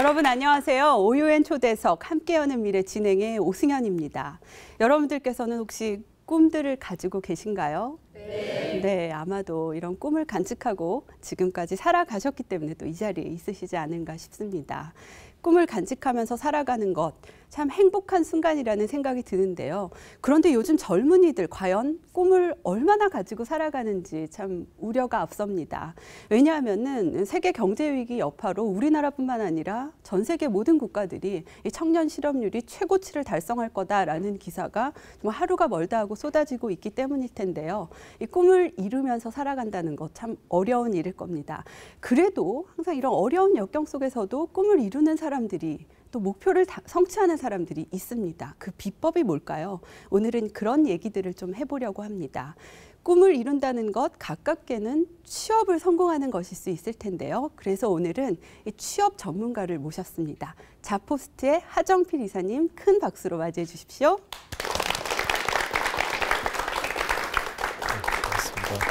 여러분 안녕하세요. 오유엔 초대석 함께 여는 미래 진행의 오승현입니다. 여러분들께서는 혹시 꿈들을 가지고 계신가요? 네, 아마도 이런 꿈을 간직하고 지금까지 살아가셨기 때문에 또 이 자리에 있으시지 않은가 싶습니다. 꿈을 간직하면서 살아가는 것, 참 행복한 순간이라는 생각이 드는데요. 그런데 요즘 젊은이들 과연 꿈을 얼마나 가지고 살아가는지 참 우려가 앞섭니다. 왜냐하면은 세계 경제 위기 여파로 우리나라뿐만 아니라 전 세계 모든 국가들이 이 청년 실업률이 최고치를 달성할 거다라는 기사가 정말 하루가 멀다 하고 쏟아지고 있기 때문일 텐데요. 이 꿈을 이루면서 살아간다는 것 참 어려운 일일 겁니다. 그래도 항상 이런 어려운 역경 속에서도 꿈을 이루는 사람들이 또 목표를 성취하는 사람들이 있습니다. 그 비법이 뭘까요? 오늘은 그런 얘기들을 좀 해보려고 합니다. 꿈을 이룬다는 것 가깝게는 취업을 성공하는 것일 수 있을 텐데요. 그래서 오늘은 이 취업 전문가를 모셨습니다. 자포스트의 하정필 이사님 큰 박수로 맞이해 주십시오.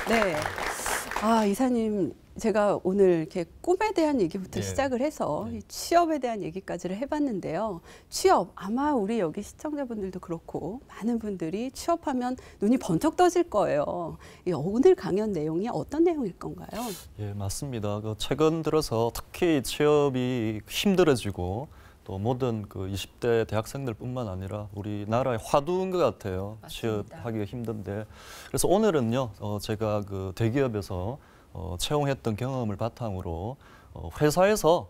네, 이사님 제가 오늘 이렇게 꿈에 대한 얘기부터 시작을 해서 취업에 대한 얘기까지를 해봤는데요. 취업, 아마 우리 여기 시청자분들도 그렇고 많은 분들이 취업하면 눈이 번쩍 떠질 거예요. 오늘 강연 내용이 어떤 내용일 건가요? 예, 맞습니다. 최근 들어서 특히 취업이 힘들어지고 또 모든 20대 대학생들뿐만 아니라 우리나라의 화두인 것 같아요. 맞습니다. 취업하기가 힘든데. 그래서 오늘은요, 제가 대기업에서 채용했던 경험을 바탕으로 회사에서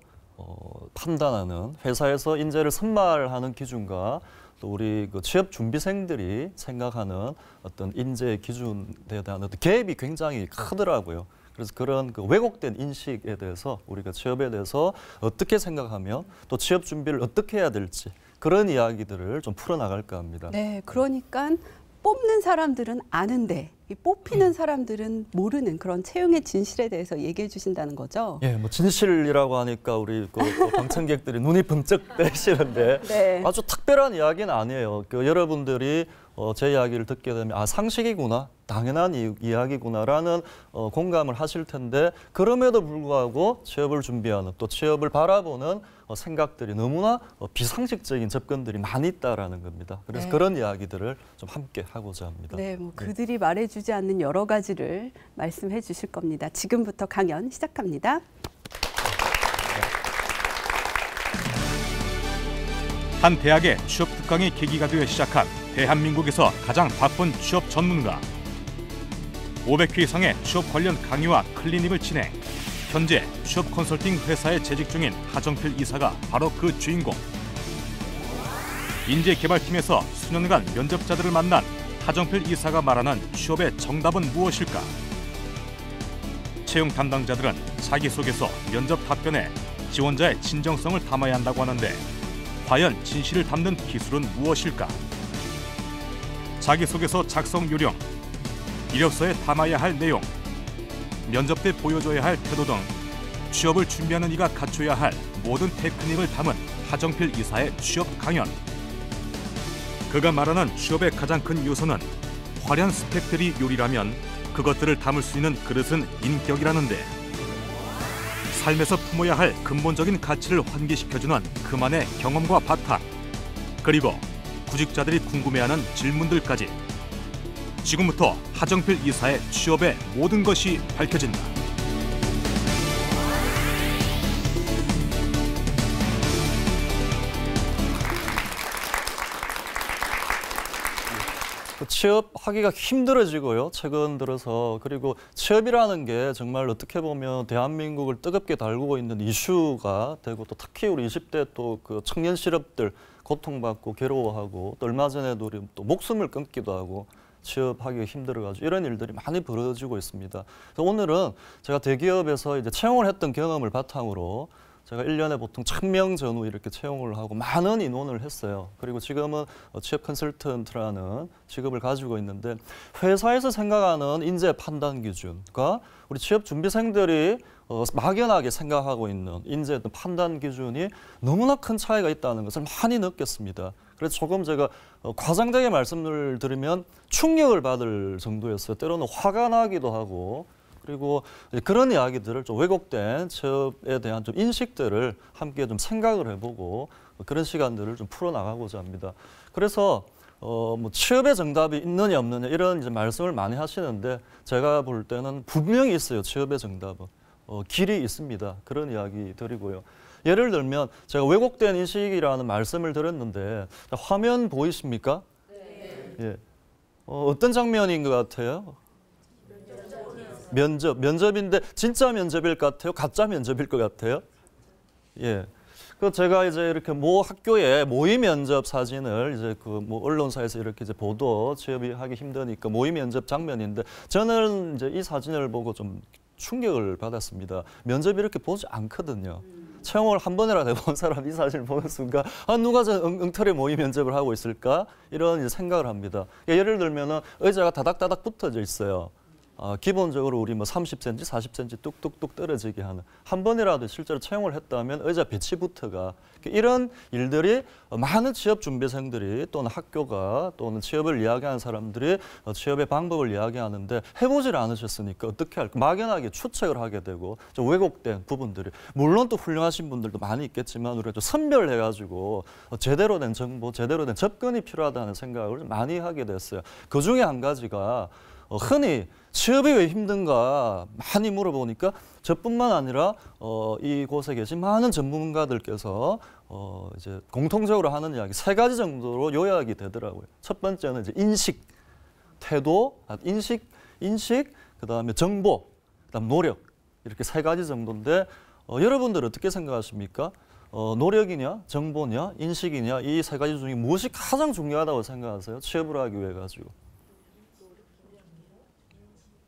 판단하는, 회사에서 인재를 선발하는 기준과 또 우리 취업 준비생들이 생각하는 어떤 인재 기준에 대한 어떤 갭이 굉장히 크더라고요. 그래서 그런 왜곡된 인식에 대해서 우리가 취업에 대해서 어떻게 생각하면 또 취업 준비를 어떻게 해야 될지 그런 이야기들을 좀 풀어나갈까 합니다. 네, 그러니까 뽑는 사람들은 아는데 이 뽑히는 사람들은 모르는 그런 채용의 진실에 대해서 얘기해 주신다는 거죠? 예, 진실이라고 하니까 우리 방청객들이 눈이 번쩍 뜨시는데 네. 아주 특별한 이야기는 아니에요. 여러분들이 제 이야기를 듣게 되면 상식이구나, 당연한 이야기구나라는 공감을 하실 텐데 그럼에도 불구하고 취업을 준비하는 또 취업을 바라보는 생각들이 너무나 비상식적인 접근들이 많이 있다라는 겁니다. 그래서 그런 이야기들을 좀 함께 하고자 합니다. 네, 그들이 말해주지 않는 여러 가지를 말씀해 주실 겁니다. 지금부터 강연 시작합니다. 한 대학의 취업 특강이 계기가 되어 시작한 대한민국에서 가장 바쁜 취업 전문가. 500회 이상의 취업 관련 강의와 클리닉을 진행. 현재 취업 컨설팅 회사에 재직 중인 하정필 이사가 바로 그 주인공. 인재개발팀에서 수년간 면접자들을 만난 하정필 이사가 말하는 취업의 정답은 무엇일까? 채용 담당자들은 자기소개서, 면접 답변에 지원자의 진정성을 담아야 한다고 하는데 과연 진실을 담는 기술은 무엇일까? 자기소개서 작성 요령, 이력서에 담아야 할 내용, 면접 때 보여줘야 할 태도 등 취업을 준비하는 이가 갖춰야 할 모든 테크닉을 담은 하정필 이사의 취업 강연. 그가 말하는 취업의 가장 큰 요소는 화려한 스펙들이 요리라면 그것들을 담을 수 있는 그릇은 인격이라는데 삶에서 품어야 할 근본적인 가치를 환기시켜주는 그만의 경험과 바탕, 그리고 구직자들이 궁금해하는 질문들까지 지금부터 하정필 이사의 취업의 모든 것이 밝혀진다. 취업하기가 힘들어지고요. 최근 들어서. 그리고 취업이라는 게 정말 어떻게 보면 대한민국을 뜨겁게 달구고 있는 이슈가 되고 또 특히 우리 20대 또 청년 실업들 고통받고 괴로워하고 또 얼마 전에도 우리 또 목숨을 끊기도 하고 취업하기가 힘들어가지고 이런 일들이 많이 벌어지고 있습니다. 그래서 오늘은 제가 대기업에서 이제 채용을 했던 경험을 바탕으로 제가 1년에 보통 1000명 전후 이렇게 채용을 하고 많은 인원을 했어요. 그리고 지금은 취업 컨설턴트라는 직업을 가지고 있는데 회사에서 생각하는 인재 판단 기준과 우리 취업 준비생들이 막연하게 생각하고 있는 인재 판단 기준이 너무나 큰 차이가 있다는 것을 많이 느꼈습니다. 그래서 조금 제가 과장되게 말씀을 드리면 충격을 받을 정도였어요. 때로는 화가 나기도 하고 그리고 그런 이야기들을 좀 왜곡된 취업에 대한 좀 인식들을 함께 좀 생각을 해보고 그런 시간들을 좀 풀어나가고자 합니다. 그래서 뭐 취업의 정답이 있느냐 없느냐 이런 이제 말씀을 많이 하시는데 제가 볼 때는 분명히 있어요. 취업의 정답은. 길이 있습니다. 그런 이야기 드리고요. 예를 들면 제가 왜곡된 인식이라는 말씀을 드렸는데 화면 보이십니까? 네. 예. 어떤 장면인 것 같아요? 면접인데 진짜 면접일 것 같아요? 가짜 면접일 것 같아요? 예. 그 제가 이제 이렇게 모 학교의 모의 면접 사진을 이제 그 뭐 언론사에서 이렇게 이제 보도 취업이 하기 힘드니까 모의 면접 장면인데 저는 이제 이 사진을 보고 좀 충격을 받았습니다. 면접 이렇게 보지 않거든요. 채용을 한 번이라도 해본 사람 이 사진을 보는 순간 누가 저 엉터리 모의 면접을 하고 있을까? 이런 이제 생각을 합니다. 예를 들면은 의자가 다닥다닥 붙어져 있어요. 기본적으로 우리 뭐 30cm, 40cm 뚝뚝뚝 떨어지게 하는 한 번이라도 실제로 채용을 했다면 의자 배치부터가 이런 일들이 많은 취업 준비생들이 또는 학교가 또는 취업을 이야기하는 사람들이 취업의 방법을 이야기하는데 해보질 않으셨으니까 어떻게 할까 막연하게 추측을 하게 되고 좀 왜곡된 부분들이 물론 또 훌륭하신 분들도 많이 있겠지만 우리가 좀 선별해가지고 제대로 된 정보, 제대로 된 접근이 필요하다는 생각을 많이 하게 됐어요. 그 중에 한 가지가 흔히 취업이 왜 힘든가 많이 물어보니까 저뿐만 아니라 이곳에 계신 많은 전문가들께서 이제 공통적으로 하는 이야기 3가지 정도로 요약이 되더라고요. 첫 번째는 이제 인식, 태도, 인식, 그다음에 정보, 그다음 노력 이렇게 3가지 정도인데 여러분들 어떻게 생각하십니까? 노력이냐, 정보냐, 인식이냐 이 3가지 중에 무엇이 가장 중요하다고 생각하세요? 취업을 하기 위해 가지고.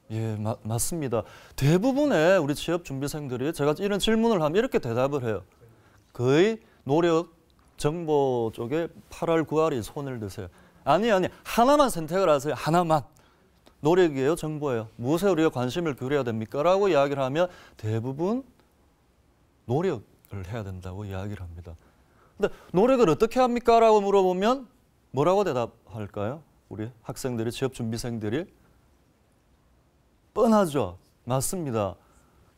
예, 맞습니다. 대부분의 우리 취업 준비생들이 제가 이런 질문을 하면 이렇게 대답을 해요. 거의 노력, 정보 쪽에 8할 9할이 손을 드세요. 아니, 하나만 선택을 하세요. 하나만. 노력이에요, 정보예요. 무엇에 우리가 관심을 기울여야 됩니까? 라고 이야기를 하면 대부분 노력을 해야 된다고 이야기를 합니다. 근데 노력을 어떻게 합니까? 라고 물어보면 뭐라고 대답할까요? 우리 학생들이, 취업 준비생들이? 뻔하죠. 맞습니다.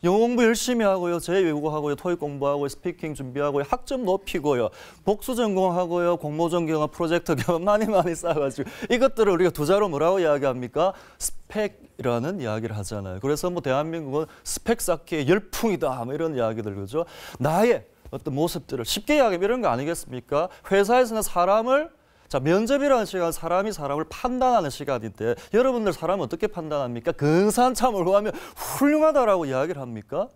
영어 공부 열심히 하고요. 제2외국어하고요. 토익 공부하고요. 스피킹 준비하고요. 학점 높이고요. 복수 전공하고요. 공모전 경험, 프로젝트 경험 많이 쌓아가지고 이것들을 우리가 두자로 뭐라고 이야기합니까? 스펙이라는 이야기를 하잖아요. 그래서 뭐 대한민국은 스펙 쌓기에 열풍이다. 뭐 이런 이야기들 그죠? 나의 어떤 모습들을 쉽게 이야기하면 이런 거 아니겠습니까? 회사에서는 사람을 면접이라는 시간은 사람이 사람을 판단하는 시간인데 여러분들 사람 어떻게 판단합니까? 근사한 참을 구하면 훌륭하다라고 이야기를 합니까?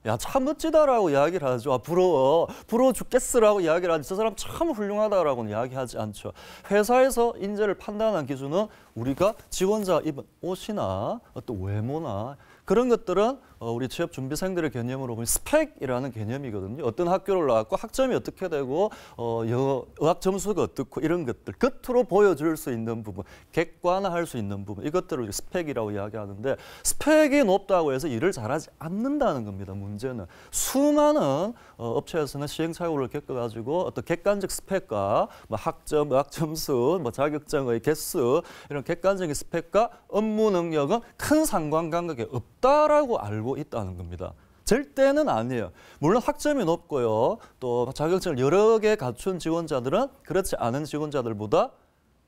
야, 참 멋지다라고 이야기를 하죠. 부러워 죽겠으라고 이야기를 하지. 저 사람 참 훌륭하다라고는 이야기하지 않죠. 회사에서 인재를 판단하는 기준은 우리가 지원자 입은 옷이나 어떤 외모나 그런 것들은 우리 취업 준비생들의 개념으로 보면 스펙이라는 개념이거든요. 어떤 학교를 나왔고 학점이 어떻게 되고 영어, 의학 점수가 어떻고 이런 것들 겉으로 보여줄 수 있는 부분, 객관화할 수 있는 부분 이것들을 스펙이라고 이야기하는데 스펙이 높다고 해서 일을 잘하지 않는다는 겁니다. 문제는 수많은 업체에서는 시행착오를 겪어가지고 어떤 객관적 스펙과 뭐 학점, 의학 점수, 뭐 자격증의 개수 이런 객관적인 스펙과 업무 능력은 큰 상관관계가 없다라고 알고 있다는 겁니다. 절대는 아니에요. 물론 학점이 높고요. 또 자격증을 여러 개 갖춘 지원자들은 그렇지 않은 지원자들보다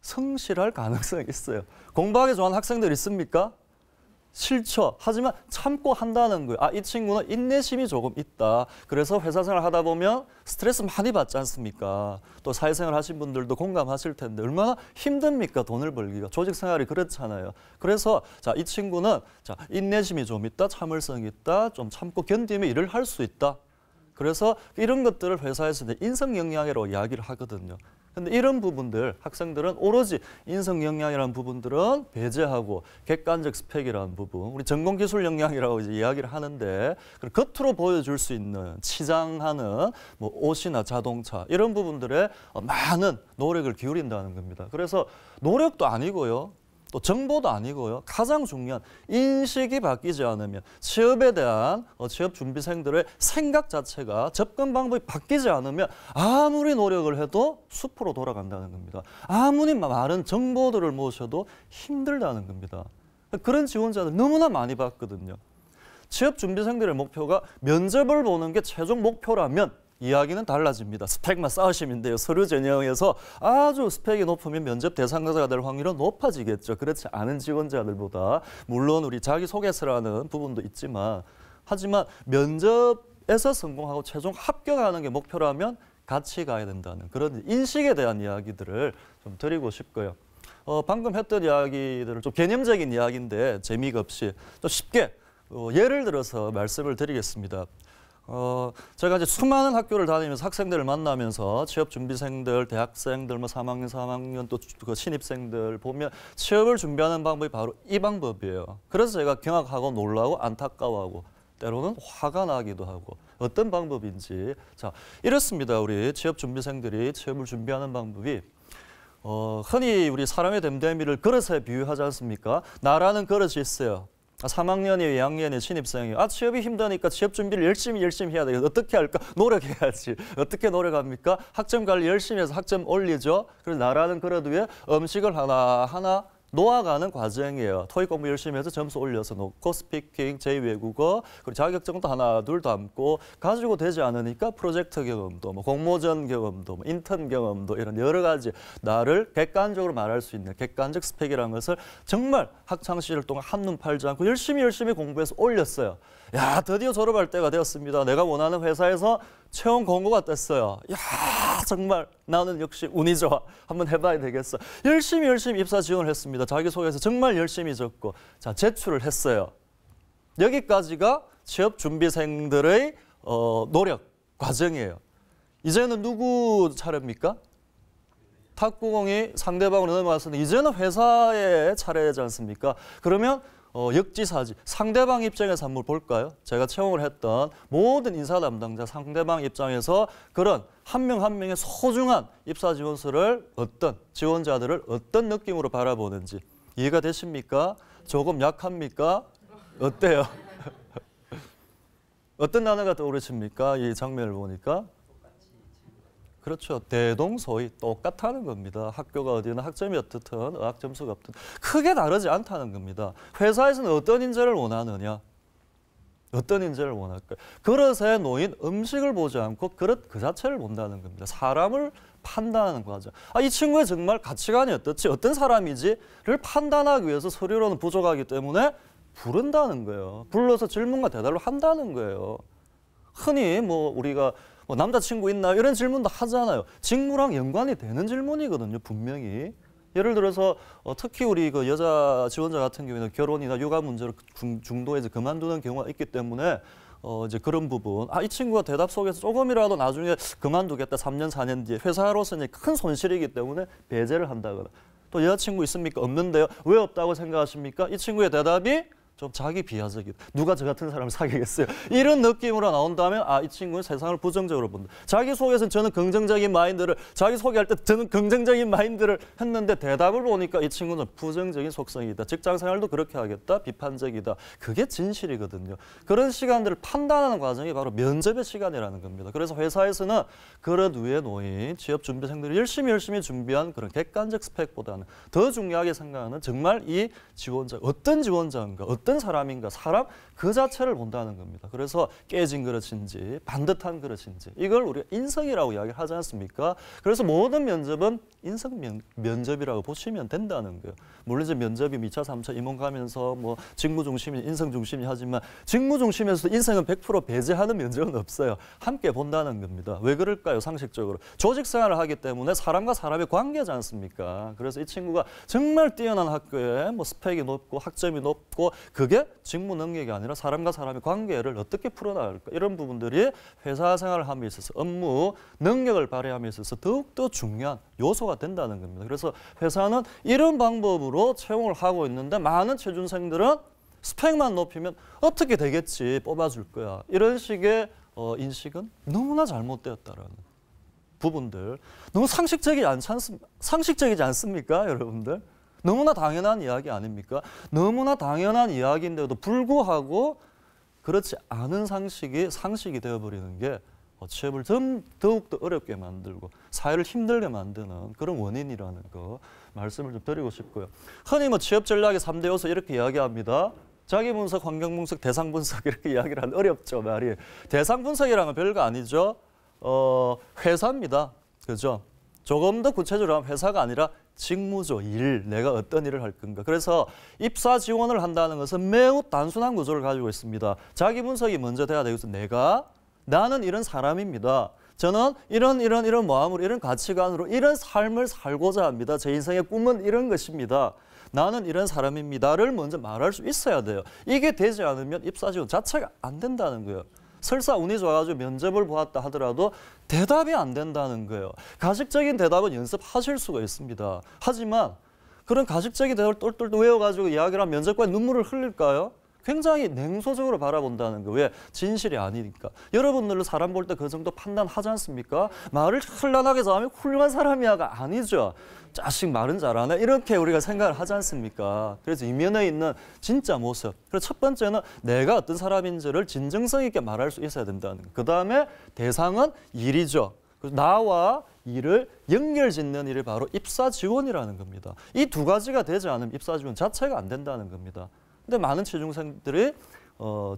성실할 가능성이 있어요. 공부하기 좋아하는 학생들 있습니까? 싫죠. 하지만 참고 한다는 거예요. 이 친구는 인내심이 조금 있다. 그래서 회사 생활 하다 보면 스트레스 많이 받지 않습니까? 또 사회생활 하신 분들도 공감하실 텐데 얼마나 힘듭니까? 돈을 벌기가. 조직 생활이 그렇잖아요. 그래서 이 친구는 인내심이 좀 있다. 참을성이 있다. 좀 참고 견디면 일을 할 수 있다. 그래서 이런 것들을 회사에서 인성 역량이라고 이야기를 하거든요. 근데 이런 부분들 학생들은 오로지 인성 역량이라는 부분들은 배제하고 객관적 스펙이라는 부분, 우리 전공 기술 역량이라고 이제 이야기를 하는데 겉으로 보여줄 수 있는 치장하는 뭐 옷이나 자동차 이런 부분들에 많은 노력을 기울인다는 겁니다. 그래서 노력도 아니고요. 또 정보도 아니고요. 가장 중요한 인식이 바뀌지 않으면 취업에 대한 취업 준비생들의 생각 자체가 접근 방법이 바뀌지 않으면 아무리 노력을 해도 숲으로 돌아간다는 겁니다. 아무리 많은 정보들을 모셔도 힘들다는 겁니다. 그런 지원자들 너무나 많이 봤거든요. 취업준비생들의 목표가 면접을 보는 게 최종 목표라면 이야기는 달라집니다. 스펙만 쌓으시면 돼요. 서류 전형에서 아주 스펙이 높으면 면접 대상자가 될 확률은 높아지겠죠. 그렇지 않은 지원자들보다. 물론 우리 자기소개서라는 부분도 있지만 하지만 면접에서 성공하고 최종 합격하는 게 목표라면 같이 가야 된다는 그런 인식에 대한 이야기들을 좀 드리고 싶고요. 방금 했던 이야기들은 좀 개념적인 이야기인데 재미가 없이 좀 쉽게 예를 들어서 말씀을 드리겠습니다. 제가 이제 수많은 학교를 다니면서 학생들을 만나면서 취업준비생들, 대학생들, 뭐 3학년, 4학년 또 그 신입생들 보면 취업을 준비하는 방법이 바로 이 방법이에요. 그래서 제가 경악하고 놀라고 안타까워하고 때로는 화가 나기도 하고 어떤 방법인지. 자, 이렇습니다. 우리 취업준비생들이 취업을 준비하는 방법이 흔히 우리 사람의 됨됨이를 그릇에 비유하지 않습니까? 나라는 그릇이 있어요. 3학년이 2학년이 신입생이 취업이 힘드니까 취업 준비를 열심히 해야 돼요. 어떻게 할까? 노력해야지. 어떻게 노력합니까? 학점 관리 열심히 해서 학점 올리죠. 그래서 나라는 그릇 위에 음식을 하나하나 놓아가는 과정이에요. 토익 공부 열심히 해서 점수 올려서 놓고 스피킹, 제2외국어, 그리고 자격증도 하나 둘 담고 가지고 되지 않으니까 프로젝트 경험도, 뭐 공모전 경험도, 뭐 인턴 경험도 이런 여러 가지 나를 객관적으로 말할 수 있는 객관적 스펙이라는 것을 정말 학창 시절 동안 한눈 팔지 않고 열심히 공부해서 올렸어요. 야, 드디어 졸업할 때가 되었습니다. 내가 원하는 회사에서 채용 공고가 떴어요. 야, 정말 나는 역시 운이 좋아. 한번 해봐야 되겠어. 열심히 입사 지원을 했습니다. 자기소개서 정말 열심히 적고 자, 제출을 했어요. 여기까지가 취업준비생들의 노력 과정이에요. 이제는 누구 차례입니까? 탁구공이 상대방으로 넘어갔으니 이제는 회사의 차례지 않습니까? 그러면 역지사지 상대방 입장에서 한번 볼까요? 제가 채용을 했던 모든 인사 담당자 상대방 입장에서 그런 한 명 한 명의 소중한 입사 지원서를 어떤 지원자들을 어떤 느낌으로 바라보는지 이해가 되십니까? 조금 약합니까? 어때요? 어떤 단어가 떠오르십니까? 이 장면을 보니까? 그렇죠. 대동소이 똑같다는 겁니다. 학교가 어디나 학점이 어떻든 어학 점수가 어떻든 크게 다르지 않다는 겁니다. 회사에서는 어떤 인재를 원하느냐? 어떤 인재를 원할까요? 그릇에 놓인 음식을 보지 않고 그릇 그 자체를 본다는 겁니다. 사람을 판단하는 과정. 이 친구의 정말 가치관이 어떻지? 어떤 사람이지?를 판단하기 위해서 서류로는 부족하기 때문에 부른다는 거예요. 불러서 질문과 대답을 한다는 거예요. 흔히 뭐 우리가 남자친구 있나 이런 질문도 하잖아요. 직무랑 연관이 되는 질문이거든요. 분명히. 예를 들어서 특히 우리 그 여자 지원자 같은 경우에는 결혼이나 육아 문제로 중도에 이제 그만두는 경우가 있기 때문에 이제 그런 부분 이 친구가 대답 속에서 조금이라도 나중에 그만두겠다 3년 4년 뒤에 회사로서는 큰 손실이기 때문에 배제를 한다거나 또 여자친구 있습니까? 없는데요. 왜 없다고 생각하십니까? 이 친구의 대답이 좀 자기 비하적이다. 누가 저 같은 사람을 사귀겠어요? 이런 느낌으로 나온다면 이 친구는 세상을 부정적으로 본다. 자기소개에서는 저는 긍정적인 마인드를 자기소개할 때 저는 긍정적인 마인드를 했는데 대답을 보니까 이 친구는 부정적인 속성이다. 직장생활도 그렇게 하겠다. 비판적이다. 그게 진실이거든요. 그런 시간들을 판단하는 과정이 바로 면접의 시간이라는 겁니다. 그래서 회사에서는 그릇 위에 놓인 취업준비생들이 열심히 준비한 그런 객관적 스펙보다는 더 중요하게 생각하는 정말 이 지원자 어떤 지원자인가 어떤 사람인가 사람 그 자체를 본다는 겁니다. 그래서 깨진 그릇인지 반듯한 그릇인지 이걸 우리가 인성이라고 이야기를 하지 않습니까? 그래서 모든 면접은 인성 면접이라고 보시면 된다는 거예요. 물론 이제 면접이 2차, 3차 임원 가면서 뭐 직무 중심이 인성 중심이 하지만 직무 중심에서도 인성은 100% 배제하는 면접은 없어요. 함께 본다는 겁니다. 왜 그럴까요? 상식적으로. 조직 생활을 하기 때문에 사람과 사람의 관계지 않습니까? 그래서 이 친구가 정말 뛰어난 학교에 뭐 스펙이 높고 학점이 높고 그게 직무 능력이 아니라 사람과 사람의 관계를 어떻게 풀어나갈까 이런 부분들이 회사 생활을 함에 있어서 업무 능력을 발휘함에 있어서 더욱더 중요한 요소가 된다는 겁니다. 그래서 회사는 이런 방법으로 채용을 하고 있는데 많은 취준생들은 스펙만 높이면 어떻게 되겠지 뽑아줄 거야 이런 식의 인식은 너무나 잘못되었다라는 부분들 너무 상식적이지 않습니까 여러분들? 너무나 당연한 이야기 아닙니까? 너무나 당연한 이야기인데도 불구하고 그렇지 않은 상식이 되어버리는 게 취업을 더욱더 어렵게 만들고 사회를 힘들게 만드는 그런 원인이라는 거 말씀을 좀 드리고 싶고요. 흔히 취업 전략의 3대 요소 이렇게 이야기합니다. 자기 분석, 환경 분석, 대상 분석 이렇게 이야기를 하는 어렵죠, 말이. 대상 분석이라는 건 별거 아니죠. 회사입니다. 그죠? 조금 더 구체적으로 하면 회사가 아니라 직무죠. 일, 내가 어떤 일을 할 건가. 그래서 입사 지원을 한다는 것은 매우 단순한 구조를 가지고 있습니다. 자기 분석이 먼저 돼야 되겠어. 나는 이런 사람입니다. 저는 이런 마음으로, 이런 가치관으로 이런 삶을 살고자 합니다. 제 인생의 꿈은 이런 것입니다. 나는 이런 사람입니다를 먼저 말할 수 있어야 돼요. 이게 되지 않으면 입사 지원 자체가 안 된다는 거예요. 설사 운이 좋아가지고 면접을 보았다 하더라도 대답이 안 된다는 거예요. 가식적인 대답은 연습하실 수가 있습니다. 하지만 그런 가식적인 대답을 똘똘 외워가지고 이야기를 하면 면접관이 눈물을 흘릴까요? 굉장히 냉소적으로 바라본다는 거예요. 왜? 진실이 아니니까. 여러분들도 사람 볼 때 그 정도 판단하지 않습니까? 말을 현란하게 잘하면 훌륭한 사람이야가 아니죠. 자식 말은 잘하네. 이렇게 우리가 생각을 하지 않습니까? 그래서 이면에 있는 진짜 모습. 그래서 첫 번째는 내가 어떤 사람인지를 진정성 있게 말할 수 있어야 된다는 거예요. 그다음에 대상은 일이죠. 나와 일을 연결짓는 일이 바로 입사 지원이라는 겁니다. 이 두 가지가 되지 않으면 입사 지원 자체가 안 된다는 겁니다. 근데 많은 취준생들이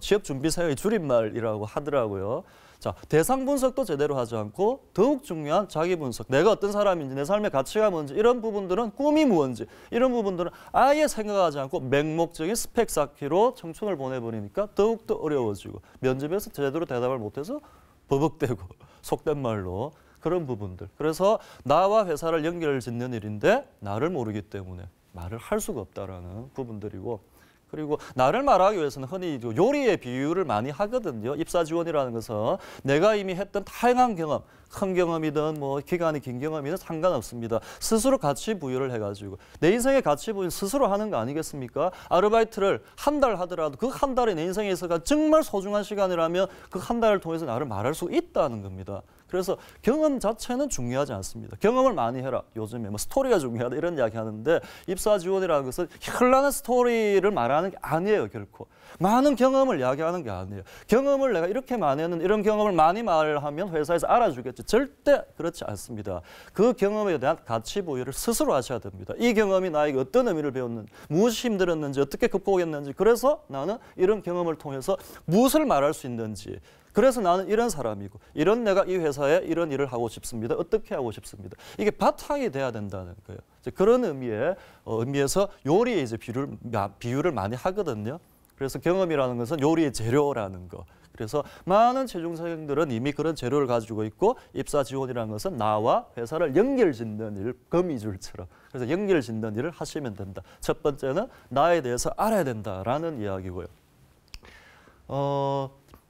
취업준비생의 줄임말이라고 하더라고요. 자, 대상 분석도 제대로 하지 않고 더욱 중요한 자기 분석, 내가 어떤 사람인지, 내 삶의 가치가 뭔지, 이런 부분들은 꿈이 무엇인지, 이런 부분들은 아예 생각하지 않고 맹목적인 스펙 쌓기로 청춘을 보내버리니까 더욱더 어려워지고 면접에서 제대로 대답을 못해서 버벅대고 속된 말로 그런 부분들. 그래서 나와 회사를 연결짓는 일인데 나를 모르기 때문에 말을 할 수가 없다라는 부분들이고, 그리고 나를 말하기 위해서는 흔히 요리의 비유를 많이 하거든요. 입사 지원이라는 것은 내가 이미 했던 다양한 경험, 큰 경험이든 뭐 기간이 긴 경험이든 상관없습니다. 스스로 가치 부여를 해가지고 내 인생의 가치 부여 스스로 하는 거 아니겠습니까? 아르바이트를 한 달 하더라도 그 한 달이 내 인생에 있어서 정말 소중한 시간이라면 그 한 달을 통해서 나를 말할 수 있다는 겁니다. 그래서 경험 자체는 중요하지 않습니다. 경험을 많이 해라. 요즘에 뭐 스토리가 중요하다 이런 이야기 하는데 입사 지원이라는 것은 현란한 스토리를 말하는 게 아니에요, 결코. 많은 경험을 이야기하는 게 아니에요. 경험을 내가 이렇게 많이 했는데 이런 경험을 많이 말하면 회사에서 알아주겠지. 절대 그렇지 않습니다. 그 경험에 대한 가치 부여를 스스로 하셔야 됩니다. 이 경험이 나에게 어떤 의미를 배웠는지, 무엇이 힘들었는지, 어떻게 극복했는지, 그래서 나는 이런 경험을 통해서 무엇을 말할 수 있는지, 그래서 나는 이런 사람이고 이런 내가 이 회사에 이런 일을 하고 싶습니다. 어떻게 하고 싶습니다. 이게 바탕이 돼야 된다는 거예요. 그런 의미에서 요리에 이제 비유를 많이 하거든요. 그래서 경험이라는 것은 요리의 재료라는 거. 그래서 많은 취준생들은 이미 그런 재료를 가지고 있고 입사 지원이라는 것은 나와 회사를 연결짓는 일, 거미줄처럼. 그래서 연결짓는 일을 하시면 된다. 첫 번째는 나에 대해서 알아야 된다라는 이야기고요.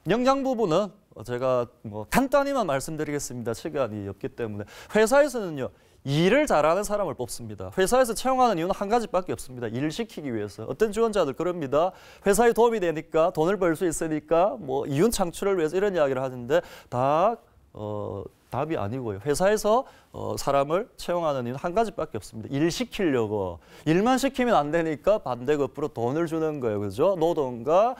영양 부분은 제가 뭐 간단히만 말씀드리겠습니다. 시간이 없기 때문에. 회사에서는요, 일을 잘하는 사람을 뽑습니다. 회사에서 채용하는 이유는 한 가지밖에 없습니다. 일을 시키기 위해서. 어떤 지원자들 그럽니다. 회사에 도움이 되니까, 돈을 벌 수 있으니까, 뭐 이윤 창출을 위해서 이런 이야기를 하는데 답이 아니고요. 회사에서 사람을 채용하는 이유는 한 가지밖에 없습니다. 일 시키려고. 일만 시키면 안 되니까 반대급부로 돈을 주는 거예요. 그죠? 노동과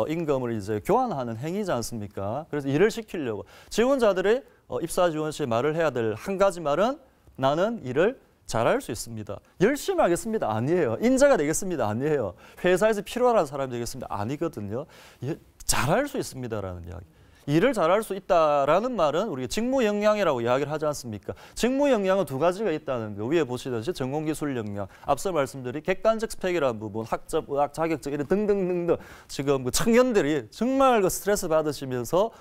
임금을 이제 교환하는 행위지 않습니까? 그래서 일을 시키려고. 지원자들이 입사 지원 시에 말을 해야 될 한 가지 말은 나는 일을 잘할 수 있습니다. 열심히 하겠습니다. 아니에요. 인재가 되겠습니다. 아니에요. 회사에서 필요한 사람이 되겠습니다. 아니거든요. 잘할 수 있습니다라는 이야기. 일을 잘할 수 있다라는 말은 우리가 직무 역량이라고 이야기를 하지 않습니까? 직무 역량은 두 가지가 있다는 거. 위에 보시듯이 전공기술 역량, 앞서 말씀드린 객관적 스펙이라는 부분, 학적, 의학, 자격증 이런 등등등등 지금 그 청년들이 정말 그 스트레스 받으시면서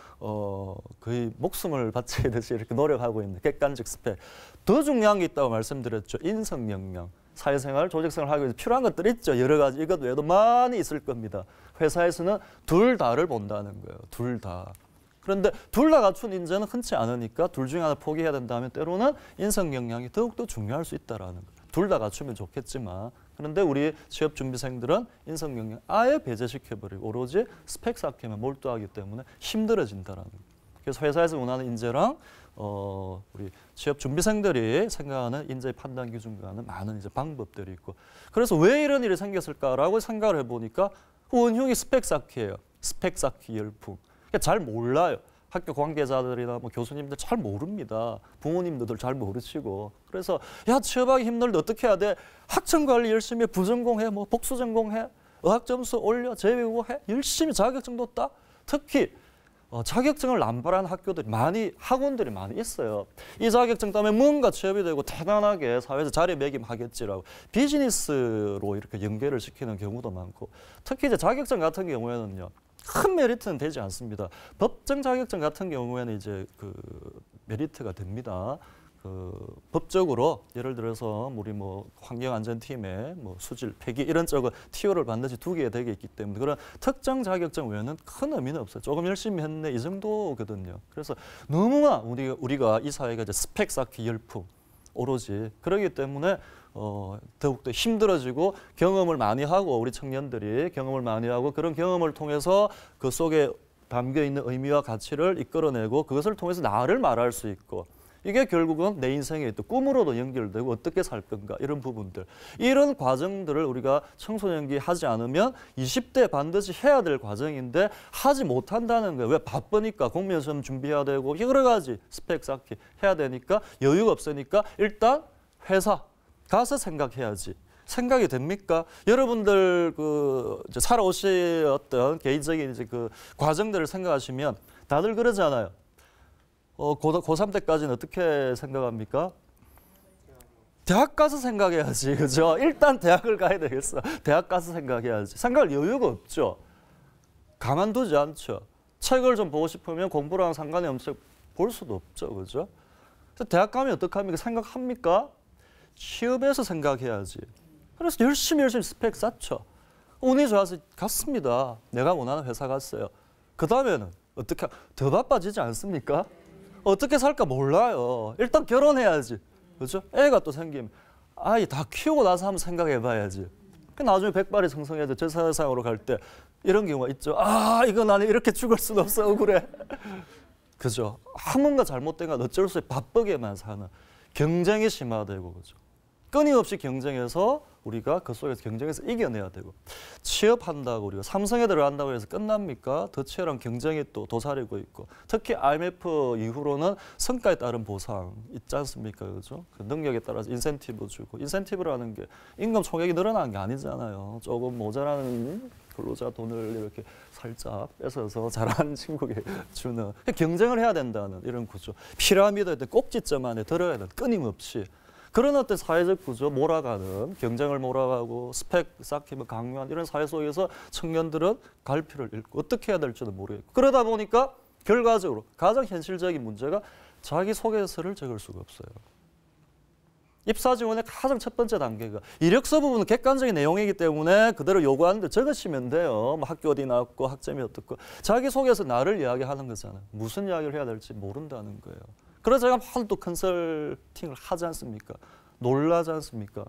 거의 목숨을 바치듯이 이렇게 노력하고 있는 객관적 스펙. 더 중요한 게 있다고 말씀드렸죠. 인성 역량. 사회생활, 조직생활을 하기 위해서 필요한 것들이 있죠. 여러 가지 이것 외에도 많이 있을 겁니다. 회사에서는 둘 다를 본다는 거예요. 둘 다. 그런데 둘 다 갖춘 인재는 흔치 않으니까 둘 중에 하나 포기해야 된다면 때로는 인성 역량이 더욱더 중요할 수 있다라는 거예요. 둘 다 갖추면 좋겠지만 그런데 우리 취업준비생들은 인성 역량 아예 배제시켜버리고 오로지 스펙 쌓기에만 몰두하기 때문에 힘들어진다라는 거예요. 그래서 회사에서 원하는 인재랑 우리 취업준비생들이 생각하는 인재 판단 기준과는 많은 이제 방법들이 있고 그래서 왜 이런 일이 생겼을까라고 생각을 해보니까 원흉이 스펙 쌓기예요. 스펙 쌓기 열풍. 잘 몰라요. 학교 관계자들이나 뭐 교수님들 잘 모릅니다. 부모님들도 잘 모르시고. 그래서 야 취업하기 힘들는데 어떻게 해야 돼? 학점 관리 열심히 해. 부전공해. 뭐 복수 전공해. 어학 점수 올려, 제외국어 해, 열심히 자격증도 따. 특히 자격증을 남발한 학원들이 많이 있어요. 이 자격증 때문에 뭔가 취업이 되고 대단하게 사회에서 자리매김하겠지라고 비즈니스로 이렇게 연계를 시키는 경우도 많고, 특히 이제 자격증 같은 경우에는요, 큰 메리트는 되지 않습니다. 법정 자격증 같은 경우에는 이제 그 메리트가 됩니다. 법적으로 예를 들어서 우리 뭐 환경안전팀의 뭐 수질, 폐기 이런 쪽은 TO를 반드시 2개 되게 있기 때문에 그런 특정 자격증 외에는 큰 의미는 없어요. 조금 열심히 했네 이 정도거든요. 그래서 너무나 우리가 이 사회가 이제 스펙 쌓기 열풍 오로지 그러기 때문에 더욱더 힘들어지고 경험을 많이 하고 우리 청년들이 경험을 많이 하고 그런 경험을 통해서 그 속에 담겨 있는 의미와 가치를 이끌어내고 그것을 통해서 나를 말할 수 있고 이게 결국은 내 인생의 또 꿈으로도 연결되고 어떻게 살 건가 이런 부분들 이런 과정들을 우리가 청소년기 하지 않으면 20대 반드시 해야 될 과정인데 하지 못한다는 거예요. 왜? 바쁘니까 공무원시험 준비해야 되고 여러 가지 스펙 쌓기 해야 되니까 여유가 없으니까 일단 회사 가서 생각해야지. 생각이 됩니까? 여러분들 이제 살아오셨던 개인적인 이제 그 과정들을 생각하시면 다들 그러잖아요. 고3 때까지는 어떻게 생각합니까? 대학 가서 생각해야지, 그죠? 일단 대학을 가야 되겠어. 대학 가서 생각해야지. 생각할 여유가 없죠. 가만두지 않죠. 책을 좀 보고 싶으면 공부랑 상관이 없이 볼 수도 없죠, 그죠? 그래서 대학 가면 어떡합니까? 생각합니까? 취업해서 생각해야지. 그래서 열심히 스펙 쌓죠. 운이 좋아서 갔습니다. 내가 원하는 회사 갔어요. 그 다음에는 어떻게 더 바빠지지 않습니까? 어떻게 살까 몰라요. 일단 결혼해야지. 그렇죠? 애가 또 생기면 아이 다 키우고 나서 한번 생각해 봐야지. 나중에 백발이 성성해서 저 세상으로 갈 때 이런 경우가 있죠. 아, 이거 나는 이렇게 죽을 수는 없어. 억울해. 그죠? 뭔가 잘못된 건 어쩔 수 없이 바쁘게만 사는 경쟁이 심화되고 그죠? 끊임없이 경쟁해서 우리가 그 속에서 경쟁해서 이겨내야 되고 취업한다고 우리가 삼성에 들어간다고 해서 끝납니까? 더 치열한 경쟁이 또 도사리고 있고 특히 IMF 이후로는 성과에 따른 보상 있지 않습니까? 그죠? 그 능력에 따라서 인센티브 주고 인센티브라는 게 임금 총액이 늘어나는 게 아니잖아요. 조금 모자라는 근로자 돈을 이렇게 살짝 뺏어서 잘하는 친구에게 주는 경쟁을 해야 된다는 이런 구조. 피라미드의 꼭지점 안에 들어야 되는 끊임없이 그런 어떤 사회적 구조 몰아가는 경쟁을 몰아가고 스펙 쌓기 강요한 이런 사회 속에서 청년들은 갈피를 잃고 어떻게 해야 될지도 모르겠고 그러다 보니까 결과적으로 가장 현실적인 문제가 자기소개서를 적을 수가 없어요. 입사 지원의 가장 첫 번째 단계가 이력서 부분은 객관적인 내용이기 때문에 그대로 요구하는 대 적으시면 돼요. 뭐 학교 어디 나왔고 학점이 어떻고 자기소개서 나를 이야기하는 거잖아요. 무슨 이야기를 해야 될지 모른다는 거예요. 그래서 제가 한 또 컨설팅을 하지 않습니까? 놀라지 않습니까?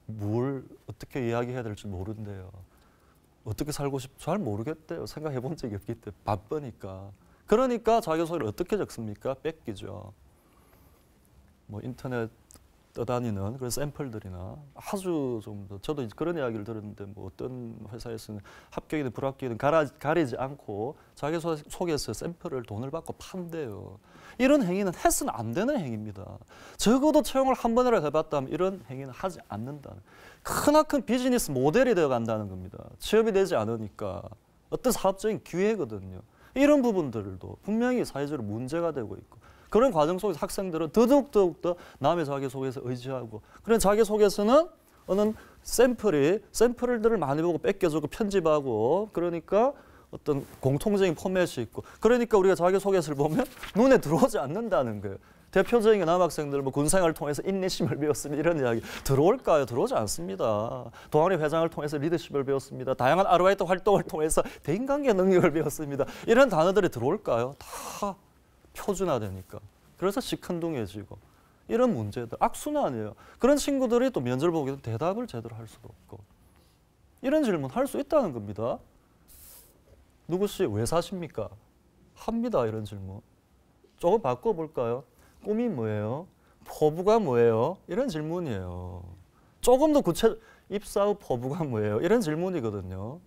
뭘 어떻게 이야기해야 될지 모른대요. 어떻게 살고 싶지 잘 모르겠대요. 생각해 본 적이 없기 때문에 바쁘니까. 그러니까 자기소개를 어떻게 적습니까? 뺏기죠. 뭐 인터넷 떠다니는 그런 샘플들이나 아주 좀 더 저도 그런 이야기를 들었는데 뭐 어떤 회사에서는 합격이든 불합격이든 가리지 않고 자기소개서 샘플을 돈을 받고 판대요. 이런 행위는 해서는 안 되는 행위입니다. 적어도 채용을 한 번이라도 해봤다면 이런 행위는 하지 않는다는 크나큰 비즈니스 모델이 되어간다는 겁니다. 취업이 되지 않으니까 어떤 사업적인 기회거든요. 이런 부분들도 분명히 사회적으로 문제가 되고 있고 그런 과정 속에서 학생들은 더욱더 남의 자기소개서 의지하고 그런 자기소개서는 어느 샘플들을 많이 보고 뺏겨주고 편집하고 그러니까 어떤 공통적인 포맷이 있고 그러니까 우리가 자기소개서를 보면 눈에 들어오지 않는다는 거예요. 대표적인 남학생들 뭐 군생활을 통해서 인내심을 배웠습니다. 이런 이야기 들어올까요? 들어오지 않습니다. 동아리 회장을 통해서 리더십을 배웠습니다. 다양한 아르바이트 활동을 통해서 대인관계 능력을 배웠습니다. 이런 단어들이 들어올까요? 다 표준화되니까. 그래서 시큰둥해지고 이런 문제들 악순환이에요. 그런 친구들이 또 면접을 보게 되면 대답을 제대로 할 수도 없고 이런 질문 할 수 있다는 겁니다. 누구씨 왜 사십니까? 합니다. 이런 질문. 조금 바꿔볼까요? 꿈이 뭐예요? 포부가 뭐예요? 이런 질문이에요. 조금 더 입사 후 포부가 뭐예요? 이런 질문이거든요.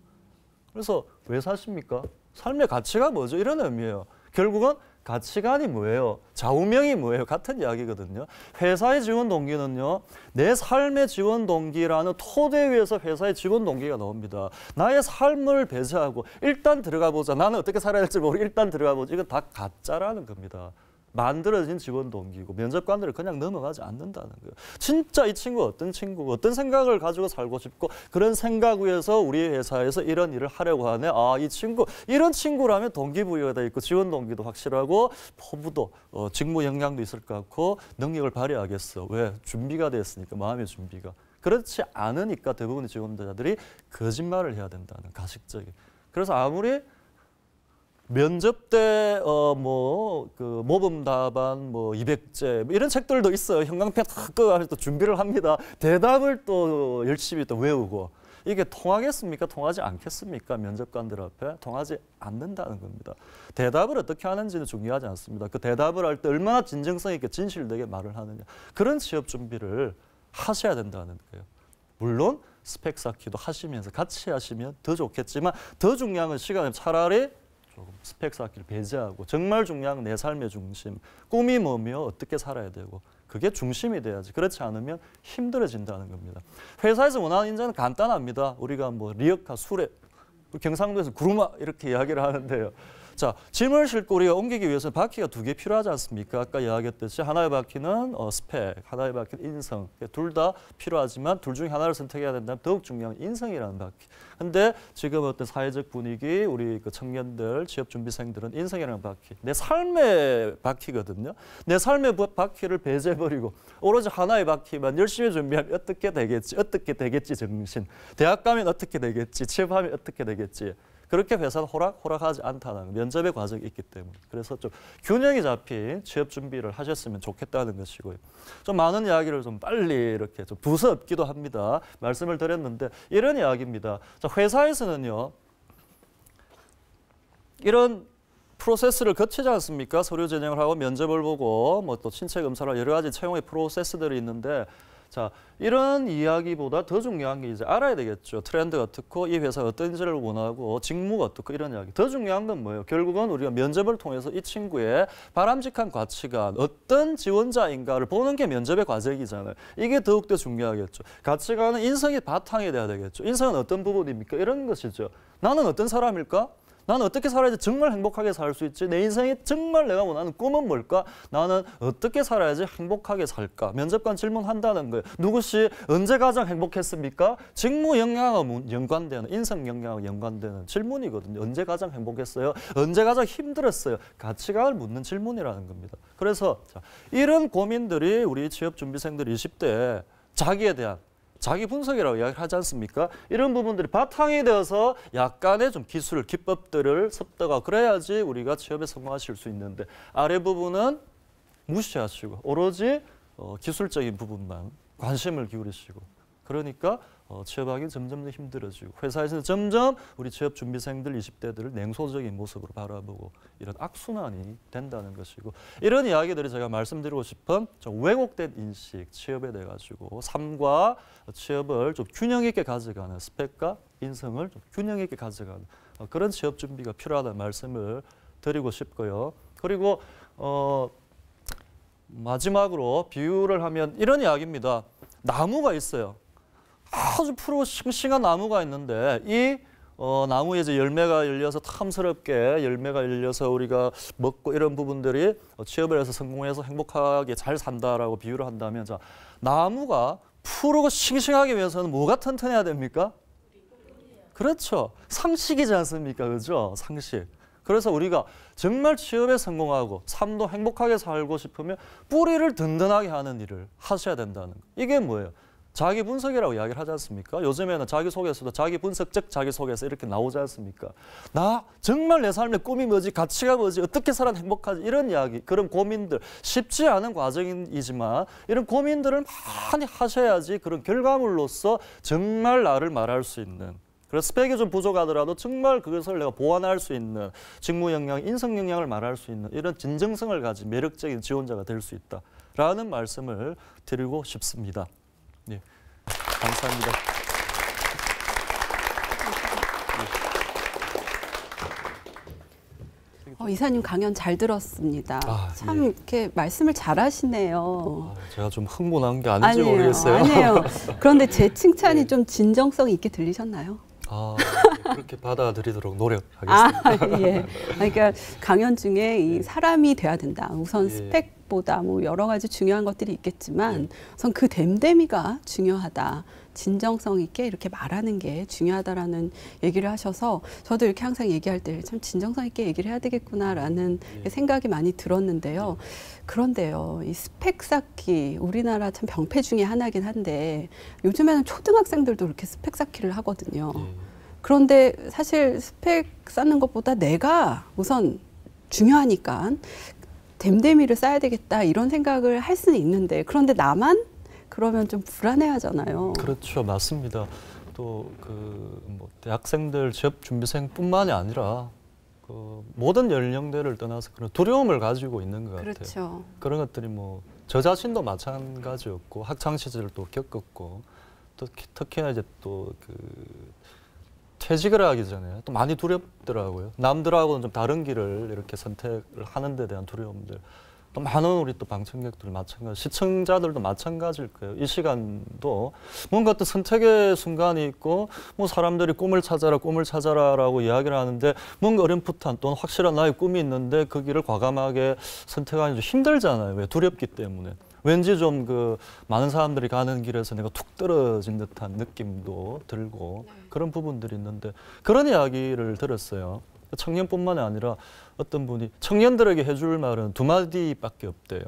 그래서 왜 사십니까? 삶의 가치가 뭐죠? 이런 의미예요. 결국은 가치관이 뭐예요? 좌우명이 뭐예요? 같은 이야기거든요. 회사의 지원 동기는요, 내 삶의 지원 동기라는 토대 위에서 회사의 지원 동기가 나옵니다. 나의 삶을 배제하고 일단 들어가 보자. 나는 어떻게 살아야 할지 모르고 일단 들어가 보자. 이건 다 가짜라는 겁니다. 만들어진 지원 동기고 면접관들을 그냥 넘어가지 않는다는 거예요. 진짜 이 친구 어떤 친구고 어떤 생각을 가지고 살고 싶고 그런 생각 위에서 우리 회사에서 이런 일을 하려고 하네. 아, 이 친구 이런 친구라면 동기부여가 돼 있고 지원 동기도 확실하고 포부도 직무 역량도 있을 것 같고 능력을 발휘하겠어. 왜? 준비가 됐으니까 마음의 준비가. 그렇지 않으니까 대부분의 지원자들이 거짓말을 해야 된다는 가식적인. 그래서 아무리 면접 때 그 모범 답안 200제 이런 책들도 있어요. 형광펜 탁 끄고 또 준비를 합니다. 대답을 또 열심히 또 외우고 이게 통하겠습니까? 통하지 않겠습니까? 면접관들 앞에 통하지 않는다는 겁니다. 대답을 어떻게 하는지는 중요하지 않습니다. 그 대답을 할 때 얼마나 진정성 있게 진실되게 말을 하느냐 그런 취업 준비를 하셔야 된다는 거예요. 물론 스펙 쌓기도 하시면서 같이 하시면 더 좋겠지만 더 중요한 건 시간에 차라리 조금 스펙 쌓기를 배제하고 정말 중요한 건 내 삶의 중심, 꿈이 뭐며 어떻게 살아야 되고 그게 중심이 돼야지. 그렇지 않으면 힘들어진다는 겁니다. 회사에서 원하는 인재는 간단합니다. 우리가 뭐 리어카, 수레, 경상도에서 구루마 이렇게 이야기를 하는데요. 자, 짐을 싣고 우리가 옮기기 위해서는 바퀴가 2개 필요하지 않습니까? 아까 이야기했듯이 하나의 바퀴는 스펙, 하나의 바퀴는 인성. 둘 다 필요하지만 둘 중에 하나를 선택해야 된다면 더욱 중요한 인성이라는 바퀴. 근데 지금 어떤 사회적 분위기, 우리 그 청년들, 취업준비생들은 인성이라는 바퀴, 내 삶의 바퀴거든요. 내 삶의 바퀴를 배제해버리고 오로지 하나의 바퀴만 열심히 준비하면 어떻게 되겠지 정신. 대학 가면 어떻게 되겠지, 취업하면 어떻게 되겠지. 그렇게 회사는 호락호락하지 않다는 면접의 과정이 있기 때문에. 그래서 좀 균형이 잡힌 취업 준비를 하셨으면 좋겠다는 것이고요. 좀 많은 이야기를 좀 빨리 이렇게 좀 두서없기도 합니다. 말씀을 드렸는데 이런 이야기입니다. 자, 회사에서는요. 이런 프로세스를 거치지 않습니까? 서류 전형을 하고 면접을 보고 뭐 또 신체 검사를 여러 가지 채용의 프로세스들이 있는데 자, 이런 이야기보다 더 중요한 게 이제 알아야 되겠죠. 트렌드가 어떻고 이 회사가 어떤 인재를 원하고 직무가 어떻고 이런 이야기. 더 중요한 건 뭐예요? 결국은 우리가 면접을 통해서 이 친구의 바람직한 가치관, 어떤 지원자인가를 보는 게 면접의 과정이잖아요. 이게 더욱더 중요하겠죠. 가치관은 인성이 바탕이 돼야 되겠죠. 인성은 어떤 부분입니까? 이런 것이죠. 나는 어떤 사람일까? 나는 어떻게 살아야지 정말 행복하게 살 수 있지? 내 인생에 정말 내가 원하는 꿈은 뭘까? 나는 어떻게 살아야지 행복하게 살까? 면접관 질문한다는 거예요. 누구시 언제 가장 행복했습니까? 직무 역량하고 연관되는, 인성 역량하고 연관되는 질문이거든요. 언제 가장 행복했어요? 언제 가장 힘들었어요? 가치관을 묻는 질문이라는 겁니다. 그래서 자, 이런 고민들이 우리 취업준비생들 20대에 자기에 대한 자기 분석이라고 이야기를 하지 않습니까? 이런 부분들이 바탕이 되어서 약간의 좀 기술, 기법들을 습득하고 그래야지 우리가 취업에 성공하실 수 있는데 아래 부분은 무시하시고 오로지 기술적인 부분만 관심을 기울이시고 그러니까 취업하기 점점 더 힘들어지고 회사에서는 점점 우리 취업 준비생들 20대들을 냉소적인 모습으로 바라보고 이런 악순환이 된다는 것이고 이런 이야기들이 제가 말씀드리고 싶은 좀 왜곡된 인식, 취업에 대해 가지고 삶과 취업을 좀 균형 있게 가져가는 스펙과 인성을 좀 균형 있게 가져가는 그런 취업 준비가 필요하다는 말씀을 드리고 싶고요. 그리고 마지막으로 비유를 하면 이런 이야기입니다. 나무가 있어요. 아주 푸르고 싱싱한 나무가 있는데 이 나무에 이제 열매가 열려서 탐스럽게 열매가 열려서 우리가 먹고 이런 부분들이 취업을 해서 성공해서 행복하게 잘 산다라고 비유를 한다면 자, 나무가 푸르고 싱싱하게 위해서는 뭐가 튼튼해야 됩니까? 그렇죠. 상식이지 않습니까? 그렇죠? 상식. 그래서 우리가 정말 취업에 성공하고 삶도 행복하게 살고 싶으면 뿌리를 든든하게 하는 일을 하셔야 된다는 거. 이게 뭐예요? 자기 분석이라고 이야기를 하지 않습니까? 요즘에는 자기소개서도 자기 분석적 자기소개서 이렇게 나오지 않습니까? 나 정말 내 삶의 꿈이 뭐지? 가치가 뭐지? 어떻게 살아 행복하지? 이런 이야기, 그런 고민들 쉽지 않은 과정이지만 이런 고민들을 많이 하셔야지 그런 결과물로서 정말 나를 말할 수 있는 그래서 스펙이 좀 부족하더라도 정말 그것을 내가 보완할 수 있는 직무 역량, 인성 역량을 말할 수 있는 이런 진정성을 가진 매력적인 지원자가 될 수 있다라는 말씀을 드리고 싶습니다. 네, 감사합니다. 이사님 강연 잘 들었습니다. 참 예. 이렇게 말씀을 잘하시네요. 제가 좀 흥분한 게 아닌지 모르겠어요. 아니에요. 그런데 제 칭찬이 좀 진정성 있게 들리셨나요? 그렇게 받아들이도록 노력하겠습니다. 예. 그러니까 강연 중에 이 사람이 돼야 된다. 우선 스펙보다 뭐 여러 가지 중요한 것들이 있겠지만 우선 그 댐댐이가 중요하다. 진정성 있게 이렇게 말하는 게 중요하다라는 얘기를 하셔서 저도 이렇게 항상 얘기할 때 참 진정성 있게 얘기를 해야 되겠구나라는 생각이 많이 들었는데요. 그런데요, 이 스펙 쌓기 우리나라 참 병폐 중에 하나긴 한데 요즘에는 초등학생들도 이렇게 스펙 쌓기를 하거든요. 그런데 사실 스펙 쌓는 것보다 내가 우선 중요하니까 댐댐이를 쌓아야 되겠다 이런 생각을 할 수는 있는데 그런데 나만 그러면 좀 불안해하잖아요. 그렇죠, 맞습니다. 또 뭐 대학생들, 취업 준비생뿐만이 아니라 모든 연령대를 떠나서 그런 두려움을 가지고 있는 것 같아요. 그렇죠. 그런 것들이 뭐 저 자신도 마찬가지였고 학창 시절도 겪었고 또 특히나 이제 또 퇴직을 하기 전에 또 많이 두렵더라고요. 남들하고는 좀 다른 길을 이렇게 선택을 하는 데 대한 두려움들. 또 많은 우리 또 방청객들 마찬가지, 시청자들도 마찬가지일 거예요. 이 시간도 뭔가 또 선택의 순간이 있고 뭐 사람들이 꿈을 찾아라라고 이야기를 하는데 뭔가 어렴풋한 또는 확실한 나의 꿈이 있는데 그 길을 과감하게 선택하기 좀 힘들잖아요. 왜? 두렵기 때문에. 왠지 좀 많은 사람들이 가는 길에서 내가 툭 떨어진 듯한 느낌도 들고 그런 부분들이 있는데 그런 이야기를 들었어요. 청년뿐만이 아니라 어떤 분이 청년들에게 해줄 말은 두 마디밖에 없대요.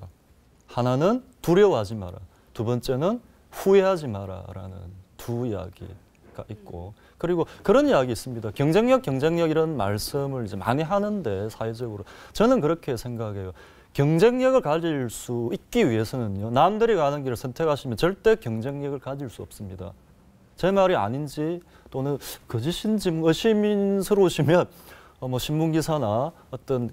하나는 두려워하지 마라. 두 번째는 후회하지 마라라는 두 이야기가 있고 그리고 그런 이야기 있습니다. 경쟁력 이런 말씀을 이제 많이 하는데 사회적으로 저는 그렇게 생각해요. 경쟁력을 가질 수 있기 위해서는요. 남들이 가는 길을 선택하시면 절대 경쟁력을 가질 수 없습니다. 제 말이 아닌지 또는 거짓인지 의심스러우시면 뭐 신문기사나 어떤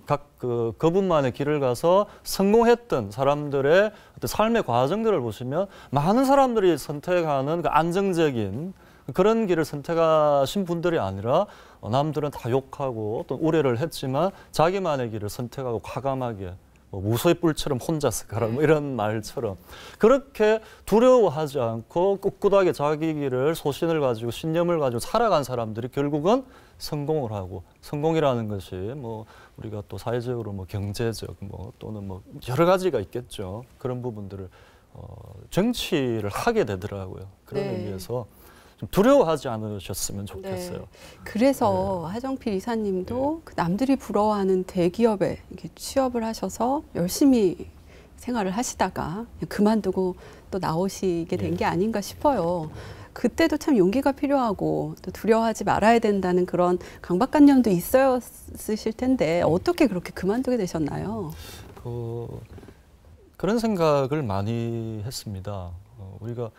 그분만의 길을 가서 성공했던 사람들의 어떤 삶의 과정들을 보시면 많은 사람들이 선택하는 안정적인 그런 길을 선택하신 분들이 아니라 남들은 다 욕하고 또 우려를 했지만 자기만의 길을 선택하고 과감하게 뭐 무소의 뿔처럼 혼자서 가라 뭐 이런 말처럼 그렇게 두려워하지 않고 꿋꿋하게 자기 길을 소신을 가지고 신념을 가지고 살아간 사람들이 결국은 성공을 하고 성공이라는 것이 뭐 우리가 또 사회적으로 뭐 경제적 뭐 또는 뭐 여러 가지가 있겠죠. 그런 부분들을 쟁취를 하게 되더라고요. 그런 의미에서 좀 두려워하지 않으셨으면 좋겠어요. 그래서 하정필 이사님도 남들이 부러워하는 대기업에 이렇게 취업을 하셔서 열심히 생활을 하시다가 그만두고 또 나오시게 된 게 아닌가 싶어요. 그때도 참 용기가 필요하고 또 두려워하지 말아야 된다는 그런 강박관념도 있었을 텐데 어떻게 그렇게 그만두게 되셨나요? 그런 생각을 많이 했습니다. 우리가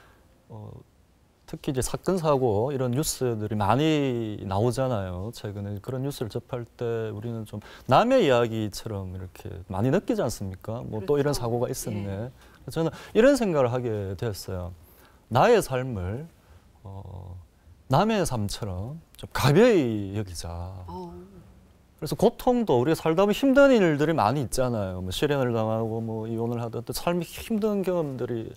특히 이제 사건 사고 이런 뉴스들이 많이 나오잖아요. 최근에 그런 뉴스를 접할 때 우리는 좀 남의 이야기처럼 이렇게 많이 느끼지 않습니까? 뭐 또 이런 사고가 있었네. 저는 이런 생각을 하게 되었어요. 나의 삶을 남의 삶처럼 좀 가벼이 여기자. 그래서 고통도 우리가 살다 보면 힘든 일들이 많이 있잖아요. 뭐 실연을 당하고 뭐 이혼을 하든 또 삶이 힘든 경험들을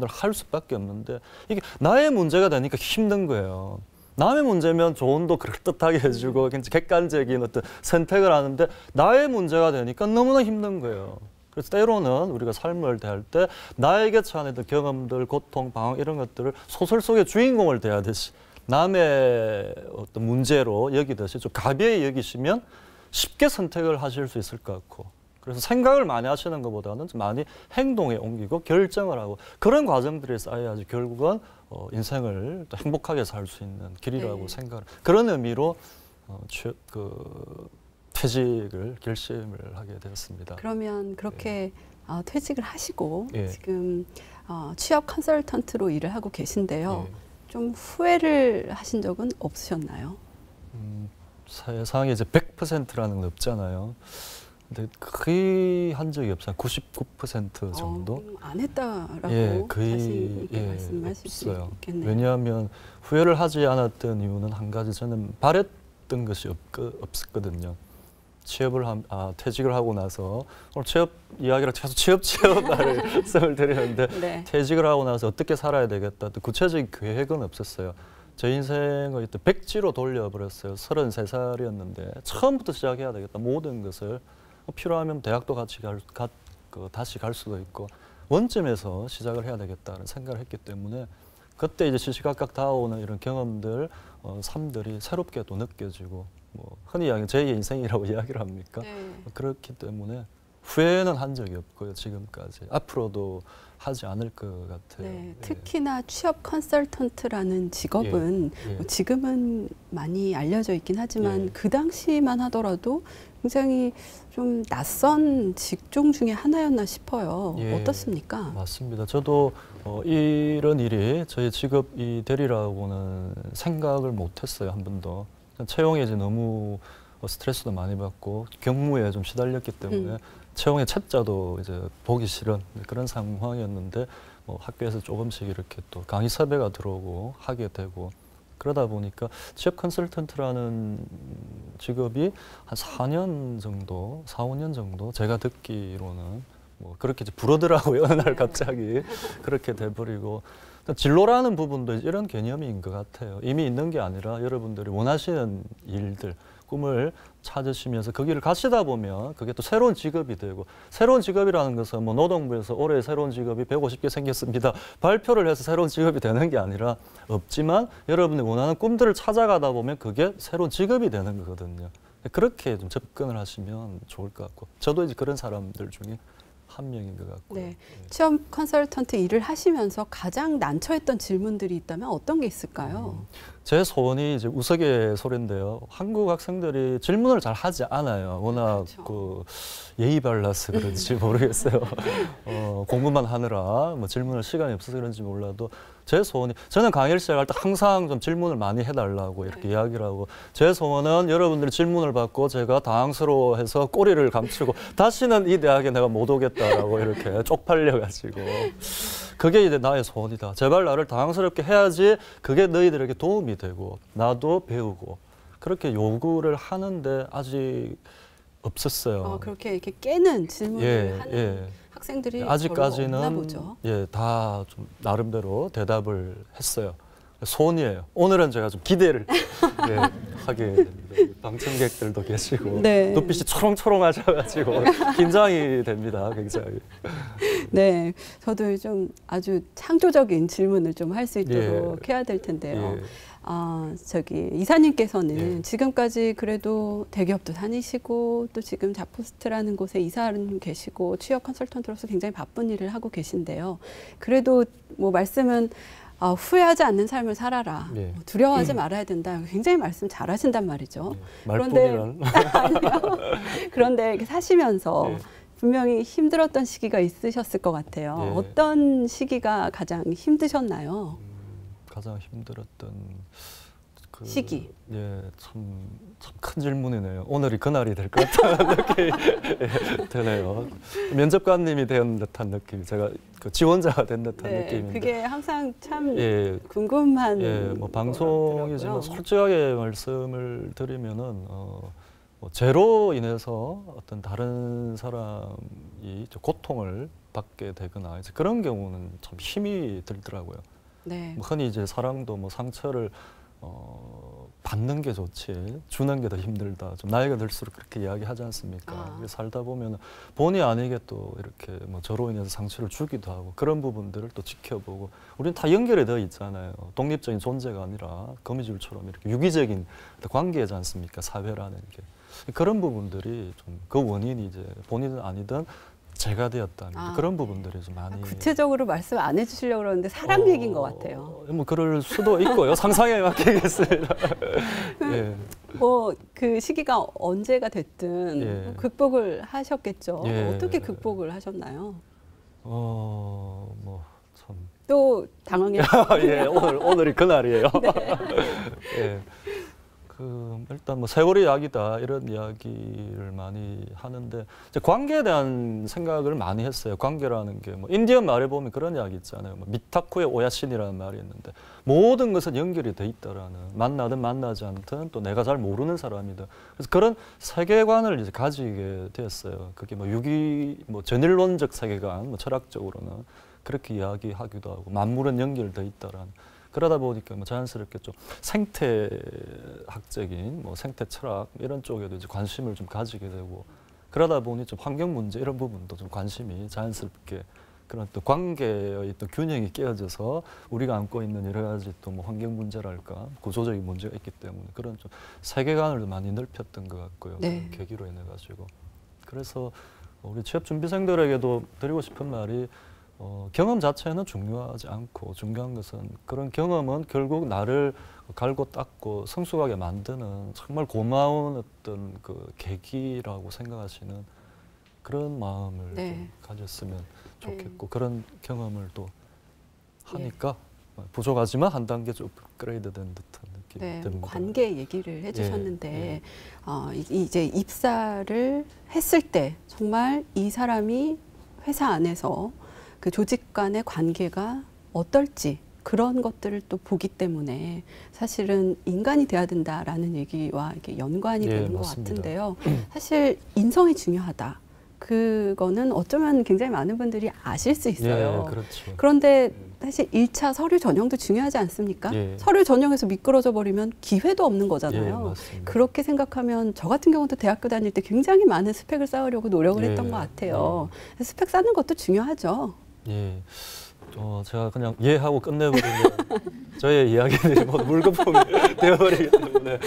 할 수밖에 없는데 이게 나의 문제가 되니까 힘든 거예요. 남의 문제면 조언도 그럴듯하게 해주고 굉장히 객관적인 어떤 선택을 하는데 나의 문제가 되니까 너무나 힘든 거예요. 그래서 때로는 우리가 삶을 대할 때 나에게 처한 경험들, 고통, 방황 이런 것들을 소설 속의 주인공을 대하듯이 남의 어떤 문제로 여기듯이 좀 가벼이 여기시면 쉽게 선택을 하실 수 있을 것 같고 그래서 생각을 많이 하시는 것보다는 좀 많이 행동에 옮기고 결정을 하고 그런 과정들이 쌓여야지 결국은 인생을 또 행복하게 살 수 있는 길이라고 생각을 그런 의미로 퇴직을 결심을 하게 되었습니다. 그러면 그렇게 퇴직을 하시고 지금 취업 컨설턴트로 일을 하고 계신데요. 좀 후회를 하신 적은 없으셨나요? 세상에 이제 100%라는 건 없잖아요. 근데 거의 한 적이 없어요. 99% 정도. 안 했다라고 거의 말씀하실 수 없어요. 있겠네요. 왜냐하면 후회를 하지 않았던 이유는 한 가지 저는 바랬던 것이 없었거든요. 퇴직을 하고 나서 오늘 취업 이야기를 계속 취업 말씀을 드리는데 네. 퇴직을 하고 나서 어떻게 살아야 되겠다. 또 구체적인 계획은 없었어요. 제 인생을 백지로 돌려버렸어요. 33살이었는데 처음부터 시작해야 되겠다. 모든 것을 필요하면 대학도 다시 갈 수도 있고 원점에서 시작을 해야 되겠다는 생각을 했기 때문에 그때 이제 시시각각 다가오는 이런 경험들, 삶들이 새롭게 또 느껴지고 뭐 흔히 이야기하는 제 인생이라고 이야기를 합니까? 네. 그렇기 때문에 후회는 한 적이 없고요. 지금까지 앞으로도 하지 않을 것 같아요. 네, 예. 특히나 취업 컨설턴트라는 직업은 예. 뭐 지금은 많이 알려져 있긴 하지만 예. 그 당시만 하더라도 굉장히 좀 낯선 직종 중에 하나였나 싶어요. 예. 어떻습니까? 맞습니다. 저도 이런 일이 저희 직업이 되리라고는 생각을 못했어요. 한 번도. 채용에 이제 너무 스트레스도 많이 받고 경무에 좀 시달렸기 때문에 채용의 채자도 이제 보기 싫은 그런 상황이었는데 학교에서 조금씩 이렇게 또 강의 섭외가 들어오고 하게 되고 그러다 보니까 취업 컨설턴트라는 직업이 한 4년 정도, 4, 5년 정도 제가 듣기로는 뭐 그렇게 이제 불어더라고요. 어느 날 갑자기 그렇게 돼버리고 진로라는 부분도 이런 개념인 것 같아요. 이미 있는 게 아니라 여러분들이 원하시는 일들, 꿈을 찾으시면서 그 길을 가시다 보면 그게 또 새로운 직업이 되고 새로운 직업이라는 것은 뭐 노동부에서 올해 새로운 직업이 150개 생겼습니다. 발표를 해서 새로운 직업이 되는 게 아니라 없지만 여러분이 원하는 꿈들을 찾아가다 보면 그게 새로운 직업이 되는 거거든요. 그렇게 좀 접근을 하시면 좋을 것 같고 저도 이제 그런 사람들 중에 한 명인 것 같고요. 네. 취업 컨설턴트 일을 하시면서 가장 난처했던 질문들이 있다면 어떤 게 있을까요? 제 소원이 이제 우스갯소리인데요. 한국 학생들이 질문을 잘 하지 않아요. 워낙 그렇죠. 그 예의 발라서 그런지 모르겠어요. 공부만 하느라 뭐 질문할 시간이 없어서 그런지 몰라도 제 소원이 저는 강의를 시작할 때 항상 좀 질문을 많이 해달라고 이렇게 이야기를 하고 제 소원은 여러분들이 질문을 받고 제가 당황스러워해서 꼬리를 감추고 다시는 이 대학에 내가 못 오겠다라고 이렇게 쪽팔려가지고 그게 이제 나의 소원이다. 제발 나를 당황스럽게 해야지 그게 너희들에게 도움이 되고 나도 배우고 그렇게 요구를 하는데 아직 없었어요. 그렇게 이렇게 깨는 질문을 하는 예. 학생들이 별로 없나 아직까지는 보죠. 다 좀 나름대로 대답을 했어요. 소원이에요. 오늘은 제가 좀 기대를 하게 됩니다. 방청객들도 계시고 네. 눈빛이 초롱초롱하셔가지고 긴장이 됩니다. 굉장히. 네, 저도 좀 아주 창조적인 질문을 좀 할 수 있도록 해야 될 텐데요. 이사님께서는 지금까지 그래도 대기업도 다니시고 또 지금 자포스트라는 곳에 이사는 계시고 취업 컨설턴트로서 굉장히 바쁜 일을 하고 계신데요. 그래도 뭐 말씀은 후회하지 않는 삶을 살아라. 두려워하지 말아야 된다. 굉장히 말씀 잘하신단 말이죠. 말뿐이란. 그런데 이렇게 사시면서 분명히 힘들었던 시기가 있으셨을 것 같아요. 어떤 시기가 가장 힘드셨나요? 가장 힘들었던 시기. 참 큰 질문이네요. 오늘이 그날이 될 것 같다는 느낌이 드네요. 면접관님이 된 듯한 느낌, 제가 그 지원자가 된 듯한 느낌인데. 그게 항상 참 궁금한. 뭐 방송이지만 솔직하게 말씀을 드리면은 제로 인해서 어떤 다른 사람이 고통을 받게 되거나 이제 그런 경우는 참 힘이 들더라고요. 흔히 이제 사랑도 뭐 상처를 받는 게 좋지 주는 게 더 힘들다. 좀 나이가 들수록 그렇게 이야기하지 않습니까? 살다 보면 본의 아니게 또 이렇게 뭐 저로 인해서 상처를 주기도 하고 그런 부분들을 또 지켜보고 우리는 다 연결이 되어 있잖아요. 독립적인 존재가 아니라 거미줄처럼 이렇게 유기적인 관계지 않습니까? 사회라는 게. 그런 부분들이 좀 그 원인이 이제 본인은 아니든 제가 되었다는 그런 부부분들이 좀 많이. 구체적으로 말씀 안 해주시려고 그러는데 사랑 얘기인 것 같아요. 뭐 그럴 수도 있고요. 상상에 맡기겠습니다. 뭐 그 시기가 언제가 됐든 극복을 하셨겠죠. 어떻게 극복을 하셨나요? 뭐 참. 또 당황했어요. 오늘이 그날이에요. 일단 뭐 세월이 약이다 이런 이야기를 많이 하는데 이제 관계에 대한 생각을 많이 했어요. 관계라는 게 뭐 인디언 말에 보면 그런 이야기 있잖아요. 뭐 미타쿠의 오야신이라는 말이 있는데 모든 것은 연결이 돼 있다라는, 만나든 만나지 않든 또 내가 잘 모르는 사람이든, 그래서 그런 세계관을 이제 가지게 되었어요. 그게 뭐 뭐 전일론적 세계관, 뭐 철학적으로는 그렇게 이야기하기도 하고 만물은 연결돼 있다라는. 그러다 보니까 뭐 자연스럽게 좀 생태학적인 뭐 생태 철학 이런 쪽에도 이제 관심을 좀 가지게 되고, 그러다 보니 좀 환경 문제 이런 부분도 좀 관심이 자연스럽게, 그런 또 관계의 또 균형이 깨어져서 우리가 안고 있는 여러 가지 또 뭐 환경 문제랄까 구조적인 문제가 있기 때문에 그런 좀 세계관을 많이 넓혔던 것 같고요. 네. 그런 계기로 인해 가지고. 그래서 우리 취업 준비생들에게도 드리고 싶은 말이, 경험 자체는 중요하지 않고, 중요한 것은 그런 경험은 결국 나를 갈고 닦고 성숙하게 만드는 정말 고마운 어떤 그 계기라고 생각하시는 그런 마음을 네. 좀 가졌으면 좋겠고, 그런 경험을 또 하니까 부족하지만 한 단계 좀 업그레이드된 듯한 느낌이 네, 듭니다. 관계 얘기를 해주셨는데 이제 입사를 했을 때 정말 이 사람이 회사 안에서 그 조직 간의 관계가 어떨지 그런 것들을 또 보기 때문에 사실은 인간이 돼야 된다라는 얘기와 이게 연관이 되는 것 맞습니다. 같은데요. 사실 인성이 중요하다. 그거는 어쩌면 굉장히 많은 분들이 아실 수 있어요. 그렇죠. 그런데 사실 1차 서류 전형도 중요하지 않습니까? 서류 전형에서 미끄러져 버리면 기회도 없는 거잖아요. 맞습니다. 그렇게 생각하면 저 같은 경우도 대학교 다닐 때 굉장히 많은 스펙을 쌓으려고 노력을 했던 것 같아요. 스펙 쌓는 것도 중요하죠. 제가 그냥 하고 끝내버리면 저의 이야기들이 모두 물거품이 되어버리기 때문에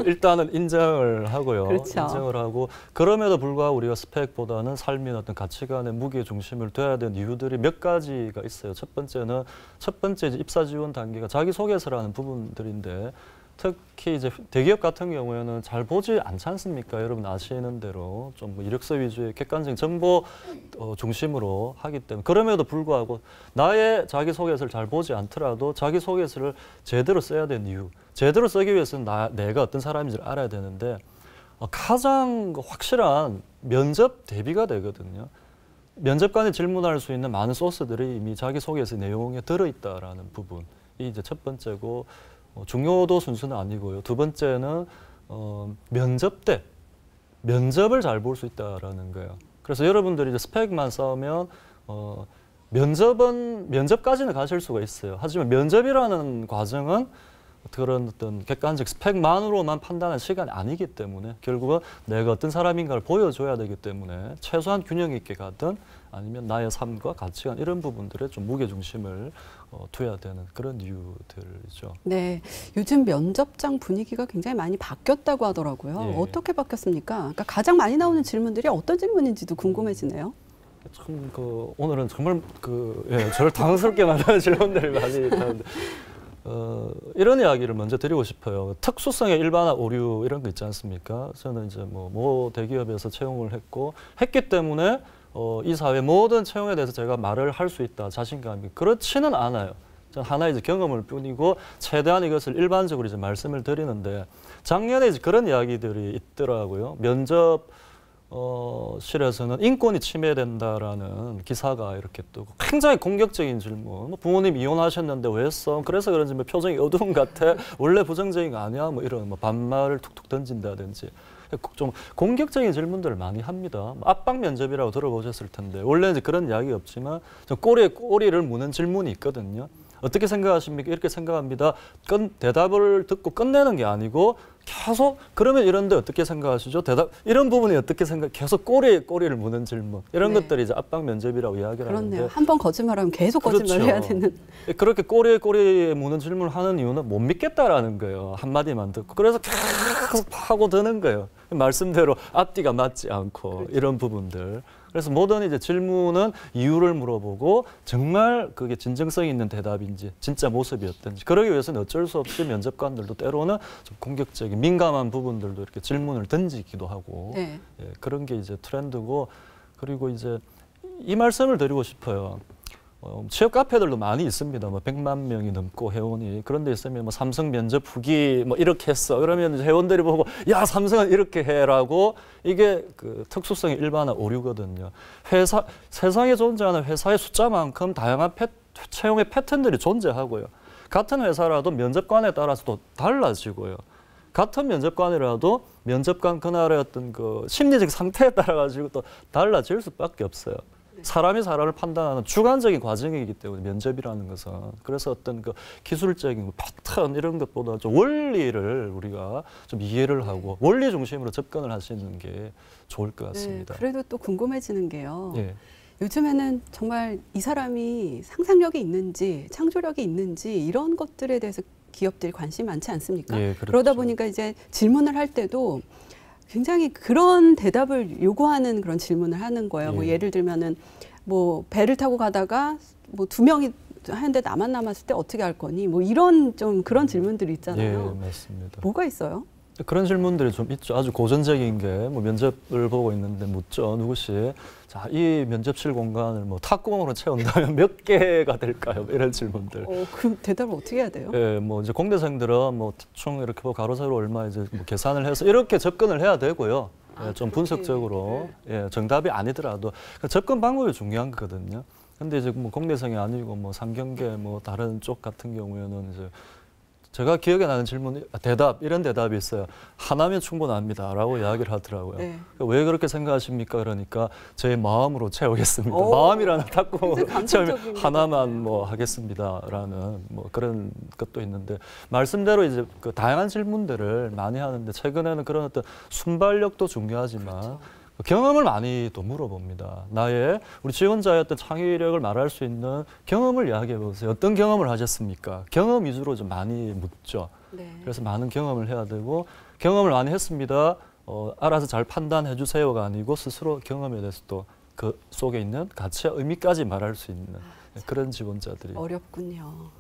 일단은 인정을 하고요. 그렇죠. 인정을 하고, 그럼에도 불구하고 우리가 스펙보다는 삶이나 어떤 가치관의 무게 중심을 둬야 되는 이유들이 몇 가지가 있어요. 첫 번째 이제 입사 지원 단계가 자기소개서라는 부분들인데, 특히 이제 대기업 같은 경우에는 잘 보지 않지 않습니까? 여러분 아시는 대로 좀 이력서 위주의 객관적인 정보 중심으로 하기 때문에, 그럼에도 불구하고 나의 자기소개서를 잘 보지 않더라도 자기소개서를 제대로 써야 되는 이유, 제대로 쓰기 위해서는 내가 어떤 사람인지를 알아야 되는데, 가장 확실한 면접 대비가 되거든요. 면접관이 질문할 수 있는 많은 소스들이 이미 자기소개서 내용에 들어있다라는 부분이 이제 첫 번째고, 중요도 순수는 아니고요. 두 번째는 면접 때 면접을 잘 볼 수 있다라는 거예요. 그래서 여러분들이 이제 스펙만 쌓으면 면접까지는 가실 수가 있어요. 하지만 면접이라는 과정은 그런 어떤 객관적 스펙만으로만 판단하는 시간이 아니기 때문에 결국은 내가 어떤 사람인가를 보여줘야 되기 때문에 최소한 균형 있게 가든 아니면 나의 삶과 가치관 이런 부분들에 좀 무게중심을 둬야 되는 그런 이유들이죠. 네, 요즘 면접장 분위기가 굉장히 많이 바뀌었다고 하더라고요. 예. 어떻게 바뀌었습니까? 그러니까 가장 많이 나오는 질문들이 어떤 질문인지도 궁금해지네요. 참 오늘은 정말 저를 당황스럽게 만드는 질문들이 많이 있는데 이런 이야기를 먼저 드리고 싶어요. 특수성의 일반화 오류 이런 거 있지 않습니까? 저는 이제 뭐 대기업에서 채용을 했기 때문에 이 사회 모든 채용에 대해서 제가 말을 할 수 있다 자신감이 그렇지는 않아요. 저는 하나의 이제 경험을 뿐이고 최대한 이것을 일반적으로 이제 말씀을 드리는데, 작년에 이제 그런 이야기들이 있더라고요. 면접 실에서는 인권이 침해된다라는 기사가 이렇게 뜨고 굉장히 공격적인 질문. 부모님 이혼하셨는데 왜 했어? 그래서 그런지 표정이 어두운 것 같아. 원래 부정적인 거 아니야? 이런 반말을 툭툭 던진다든지. 좀 공격적인 질문들을 많이 합니다. 압박 면접이라고 들어보셨을 텐데 원래는 이제 그런 이야기 없지만 좀 꼬리에 꼬리를 무는 질문이 있거든요. 어떻게 생각하십니까? 이렇게 생각합니다. 대답을 듣고 끝내는 게 아니고 계속 그러면 이런데 어떻게 생각하시죠? 이런 부분이 어떻게 계속 꼬리에 꼬리를 무는 질문. 이런 것들이 이제 압박 면접이라고 이야기를 하는데. 그렇네요. 한 번 거짓말하면 계속 거짓말해야 되는. 그렇게 꼬리에 꼬리에 무는 질문을 하는 이유는 못 믿겠다라는 거예요. 한마디만 듣고. 그래서 계속 파고드는 거예요. 말씀대로 앞뒤가 맞지 않고 그렇죠. 이런 부분들. 그래서 모든 이제 질문은 이유를 물어보고 정말 그게 진정성 있는 대답인지 진짜 모습이었든지 그러기 위해서는 어쩔 수 없이 면접관들도 때로는 좀 공격적인 민감한 부분들도 이렇게 질문을 던지기도 하고 네. 그런 게 이제 트렌드고, 그리고 이제 이 말씀을 드리고 싶어요. 취업 카페들도 많이 있습니다. 뭐 100만 명이 넘고 회원이 그런 데 있으면 뭐 삼성 면접 후기 뭐 이렇게 했어. 그러면 회원들이 보고 야 삼성은 이렇게 해라고 이게 그 특수성이 일반화 오류거든요. 세상에 존재하는 회사의 숫자만큼 다양한 채용의 패턴들이 존재하고요. 같은 회사라도 면접관에 따라서 또 달라지고요. 같은 면접관이라도 면접관 그날의 어떤 그 심리적 상태에 따라 가지고 또 달라질 수밖에 없어요. 사람이 사람을 판단하는 주관적인 과정이기 때문에 면접이라는 것은 그래서 어떤 그 기술적인 패턴 이런 것보다 좀 원리를 우리가 좀 이해를 하고 원리 중심으로 접근을 하시는 게 좋을 것 같습니다. 네, 그래도 또 궁금해지는 게요. 예. 요즘에는 정말 이 사람이 상상력이 있는지 창조력이 있는지 이런 것들에 대해서 기업들이 관심이 많지 않습니까? 예, 그렇죠. 그러다 보니까 이제 질문을 할 때도 굉장히 그런 대답을 요구하는 그런 질문을 하는 거예요. 예. 뭐 예를 들면은 뭐 배를 타고 가다가 뭐 2명이 하는데 나만 남았을 때 어떻게 할 거니? 뭐 이런 좀 그런 질문들이 있잖아요. 예, 맞습니다. 뭐가 있어요? 그런 질문들이 좀 있죠. 아주 고전적인 게 뭐 면접을 보고 있는데 묻죠. 누구시 자, 이 면접실 공간을 뭐 탁구공으로 채운다면 몇 개가 될까요? 이런 질문들. 그럼 대답을 어떻게 해야 돼요? 예, 뭐 이제 공대생들은 뭐 대충 이렇게 뭐 가로 세로 얼마 이제 뭐 계산을 해서 이렇게 접근을 해야 되고요. 예, 좀 분석적으로 예, 정답이 아니더라도 그 접근 방법이 중요한 거거든요. 근데 이제 뭐 공대생이 아니고 뭐 상경계 뭐 다른 쪽 같은 경우에는 이제 제가 기억에 나는 질문, 대답, 이런 대답이 있어요. 하나면 충분합니다라고 이야기를 하더라고요. 네. 왜 그렇게 생각하십니까? 그러니까 제 마음으로 채우겠습니다. 마음이라는 탁구 채우면 하나만 뭐 하겠습니다라는 뭐 그런 것도 있는데 말씀대로 이제 그 다양한 질문들을 많이 하는데 최근에는 그런 어떤 순발력도 중요하지만 그렇죠. 경험을 많이 또 물어봅니다. 우리 지원자의 어떤 창의력을 말할 수 있는 경험을 이야기해 보세요. 어떤 경험을 하셨습니까? 경험 위주로 좀 많이 묻죠. 네. 그래서 많은 경험을 해야 되고 경험을 많이 했습니다. 알아서 잘 판단해 주세요가 아니고 스스로 경험에 대해서 또 그 속에 있는 가치와 의미까지 말할 수 있는 그런 지원자들이 어렵군요.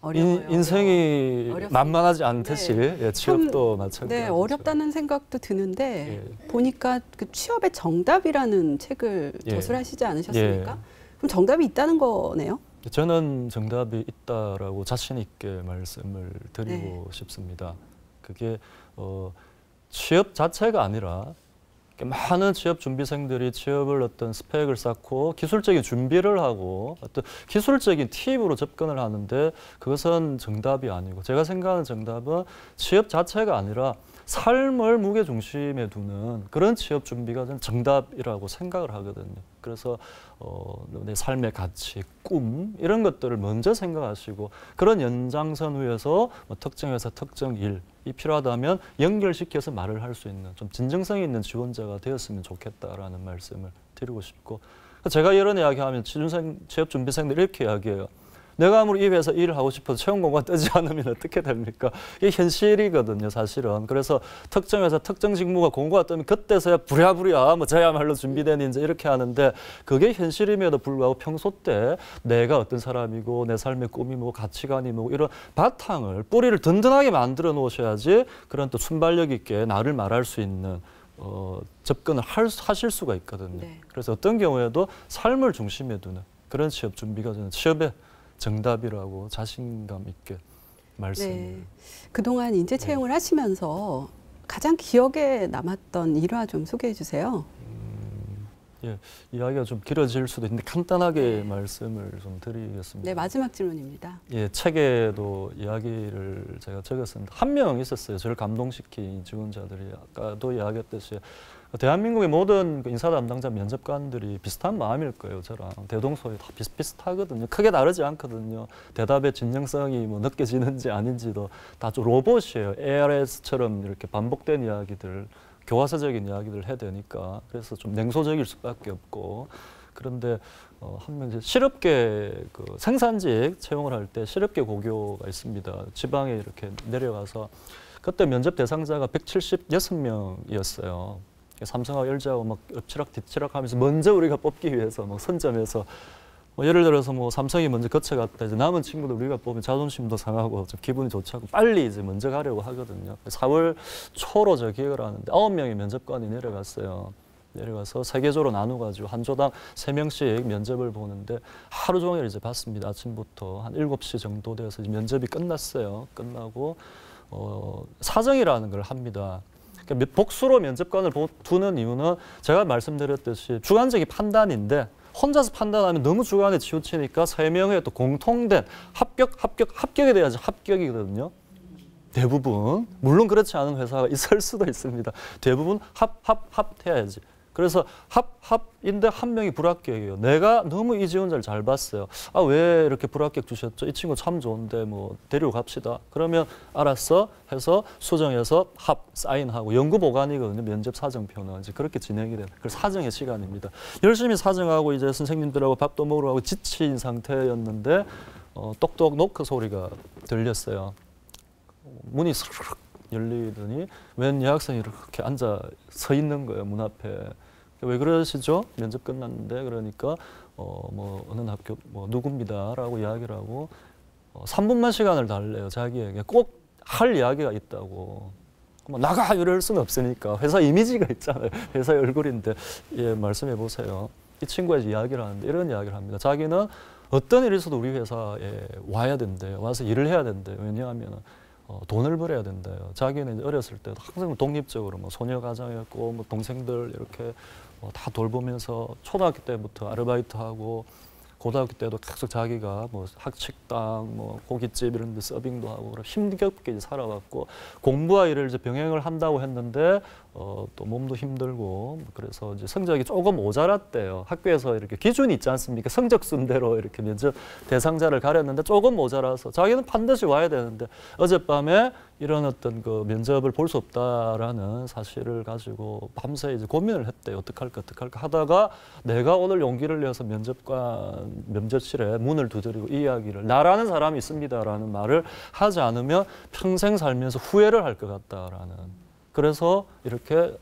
어려워요. 인생이 어렵습니다. 만만하지 않듯이 네. 예, 취업도 마찬가지죠. 네, 어렵다는 생각도 드는데 예. 보니까 그 취업의 정답이라는 책을 예. 저술하시지 않으셨습니까? 예. 그럼 정답이 있다는 거네요? 저는 정답이 있다라고 자신 있게 말씀을 드리고 네. 싶습니다. 그게 취업 자체가 아니라 많은 취업 준비생들이 취업을 어떤 스펙을 쌓고 기술적인 준비를 하고 어떤 기술적인 팁으로 접근을 하는데 그것은 정답이 아니고 제가 생각하는 정답은 취업 자체가 아니라 삶을 무게 중심에 두는 그런 취업 준비가 저는 정답이라고 생각을 하거든요. 그래서 내 삶의 가치, 꿈 이런 것들을 먼저 생각하시고 그런 연장선 위에서 뭐 특정 회사, 특정 일이 필요하다면 연결시켜서 말을 할 수 있는 좀 진정성 있는 지원자가 되었으면 좋겠다라는 말씀을 드리고 싶고 제가 이런 이야기하면 취업 준비생들이 이렇게 이야기해요. 내가 아무리 이 회사 일을 하고 싶어도 채용 공고가 뜨지 않으면 어떻게 됩니까? 이게 현실이거든요, 사실은. 그래서 특정 회사, 특정 직무가 공고가 뜨면 그때서야 부랴부랴 뭐 저야말로 준비된 인재 이렇게 하는데 그게 현실임에도 불구하고 평소 때 내가 어떤 사람이고 내 삶의 꿈이 뭐고 가치관이 뭐고 이런 바탕을 뿌리를 든든하게 만들어 놓으셔야지 그런 또 순발력 있게 나를 말할 수 있는 접근을 하실 수가 있거든요. 네. 그래서 어떤 경우에도 삶을 중심에 두는 그런 취업 준비가 저는 취업의 정답이라고 자신감 있게 말씀을. 네. 그동안 인재 채용을 하시면서 가장 기억에 남았던 일화 좀 소개해 주세요. 예, 이야기가 좀 길어질 수도 있는데 간단하게 말씀을 좀 드리겠습니다. 네, 마지막 질문입니다. 예, 책에도 이야기를 제가 적었습니다. 한 명 있었어요. 저를 감동시킨 지원자들이 아까도 이야기했듯이 대한민국의 모든 인사 담당자 면접관들이 비슷한 마음일 거예요. 저랑 대동소이 다 비슷비슷하거든요. 크게 다르지 않거든요. 대답의 진정성이 뭐 느껴지는지 아닌지도 다 좀 로봇이에요. ARS처럼 이렇게 반복된 이야기들, 교과서적인 이야기들을 해야 되니까 그래서 좀 냉소적일 수밖에 없고 그런데 한 명 실업계 그 생산직 채용을 할 때 실업계 고교가 있습니다. 지방에 이렇게 내려가서 그때 면접 대상자가 176명이었어요. 삼성하고 LG하고 막 엎치락 뒤치락 하면서 먼저 우리가 뽑기 위해서 막 선점해서 뭐 예를 들어서 뭐 삼성이 먼저 거쳐갔다 이제 남은 친구들 우리가 뽑으면 자존심도 상하고 좀 기분이 좋지 않고 빨리 이제 먼저 가려고 하거든요. 4월 초로 저 기획을 하는데 9명의 면접관이 내려갔어요. 내려가서 세계조로 나눠가지고 한 조당 3명씩 면접을 보는데 하루 종일 이제 봤습니다. 아침부터 한 7시 정도 돼서 면접이 끝났어요. 끝나고 사정이라는 걸 합니다. 그러니까 복수로 면접관을 두는 이유는 제가 말씀드렸듯이 주관적인 판단인데 혼자서 판단하면 너무 주관에 치우치니까 3명의 또 공통된 합격에 대해서 합격이거든요. 대부분. 물론 그렇지 않은 회사가 있을 수도 있습니다. 대부분 합해야지. 그래서 합인데 한 명이 불합격이에요. 내가 너무 이 지원자를 잘 봤어요. 아, 왜 이렇게 불합격 주셨죠? 이 친구 참 좋은데 뭐 데리고 갑시다. 그러면 알았어 해서 수정해서 사인하고 연구 보관이거든요. 면접 사정표는 이제 그렇게 진행이 돼요. 그래서 사정의 시간입니다. 열심히 사정하고 이제 선생님들하고 밥도 먹으러 가고 지친 상태였는데 똑똑 노크 소리가 들렸어요. 문이 스르륵 열리더니 웬 여학생이 이렇게 앉아 서 있는 거예요. 문 앞에. 왜 그러시죠? 면접 끝났는데 그러니까 뭐 어느 학교 뭐 누구입니다라고 이야기를 하고 3분만 시간을 달래요. 자기에게 꼭 할 이야기가 있다고. 뭐 나가 이럴 수는 없으니까 회사 이미지가 있잖아요. 회사의 얼굴인데 예 말씀해 보세요. 이 친구가 이야기를 하는데 이런 이야기를 합니다. 자기는 어떤 일이 있어도 우리 회사에 와야 된대요. 와서 일을 해야 된대요. 왜냐하면 돈을 벌어야 된대요. 자기는 어렸을 때도 항상 독립적으로 뭐 소녀 가정이었고 뭐 동생들 이렇게 다 돌보면서 초등학교 때부터 아르바이트하고 고등학교 때도 계속 자기가 뭐 학식당, 뭐 고깃집 이런 데 서빙도 하고 힘겹게 이제 살아왔고 공부와 일을 이제 병행을 한다고 했는데 또 몸도 힘들고 그래서 이제 성적이 조금 모자랐대요. 학교에서 이렇게 기준이 있지 않습니까? 성적 순대로 이렇게 면접 대상자를 가렸는데 조금 모자라서 자기는 반드시 와야 되는데 어젯밤에 이런 어떤 그 면접을 볼 수 없다라는 사실을 가지고 밤새 이제 고민을 했대요. 어떡할까 하다가 내가 오늘 용기를 내서 면접실에 문을 두드리고 이 이야기를 나라는 사람이 있습니다라는 말을 하지 않으면 평생 살면서 후회를 할 것 같다라는. 그래서 이렇게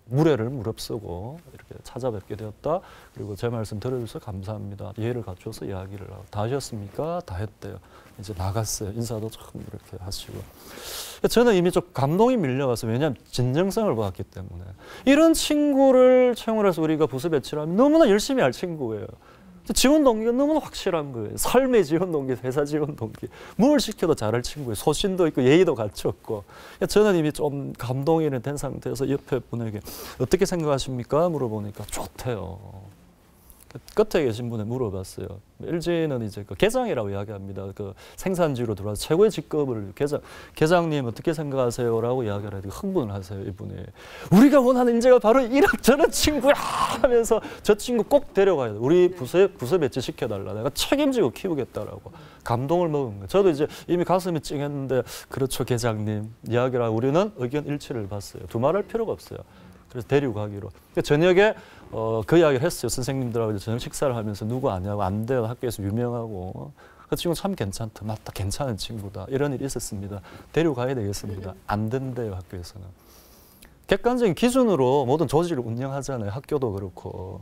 무례를 무릅쓰고 이렇게 찾아뵙게 되었다. 그리고 제 말씀 들어주셔서 감사합니다. 예의를 갖춰서 이야기를 하고 다 하셨습니까? 다 했대요. 이제 나갔어요. 인사도 참 이렇게 하시고. 저는 이미 좀 감동이 밀려가서 왜냐하면 진정성을 보았기 때문에 이런 친구를 채용을 해서 우리가 부서 배치를 하면 너무나 열심히 할 친구예요. 지원 동기가 너무나 확실한 거예요. 삶의 지원 동기, 회사 지원 동기. 뭘 시켜도 잘할 친구예요. 소신도 있고 예의도 갖췄고. 저는 이미 좀 감동이 된 상태에서 옆에 분에게 어떻게 생각하십니까? 물어보니까 좋대요. 끝에 계신 분에 물어봤어요. LG는 이제 그 계장이라고 이야기합니다. 그 생산지로 들어와서 최고의 직급을 계장님 어떻게 생각하세요라고 이야기를 해도 흥분을 하세요. 이분이 우리가 원하는 인재가 바로 저런 친구야 하면서 저 친구 꼭 데려가야 돼. 우리 부서 배치 시켜달라. 내가 책임지고 키우겠다라고 감동을 먹은 거예요. 저도 이제 이미 가슴이 찡했는데 그렇죠 계장님 이야기를 하고 우리는 의견 일치를 봤어요. 두말할 필요가 없어요. 그래서 데리고 가기로. 저녁에 그 이야기를 했어요. 선생님들하고 저녁 식사를 하면서 누구 아냐고 안 돼요. 학교에서 유명하고. 그 친구 참 괜찮다. 맞다. 괜찮은 친구다. 이런 일이 있었습니다. 데리고 가야 되겠습니다. 안 된대요. 학교에서는. 객관적인 기준으로 모든 조직을 운영하잖아요. 학교도 그렇고.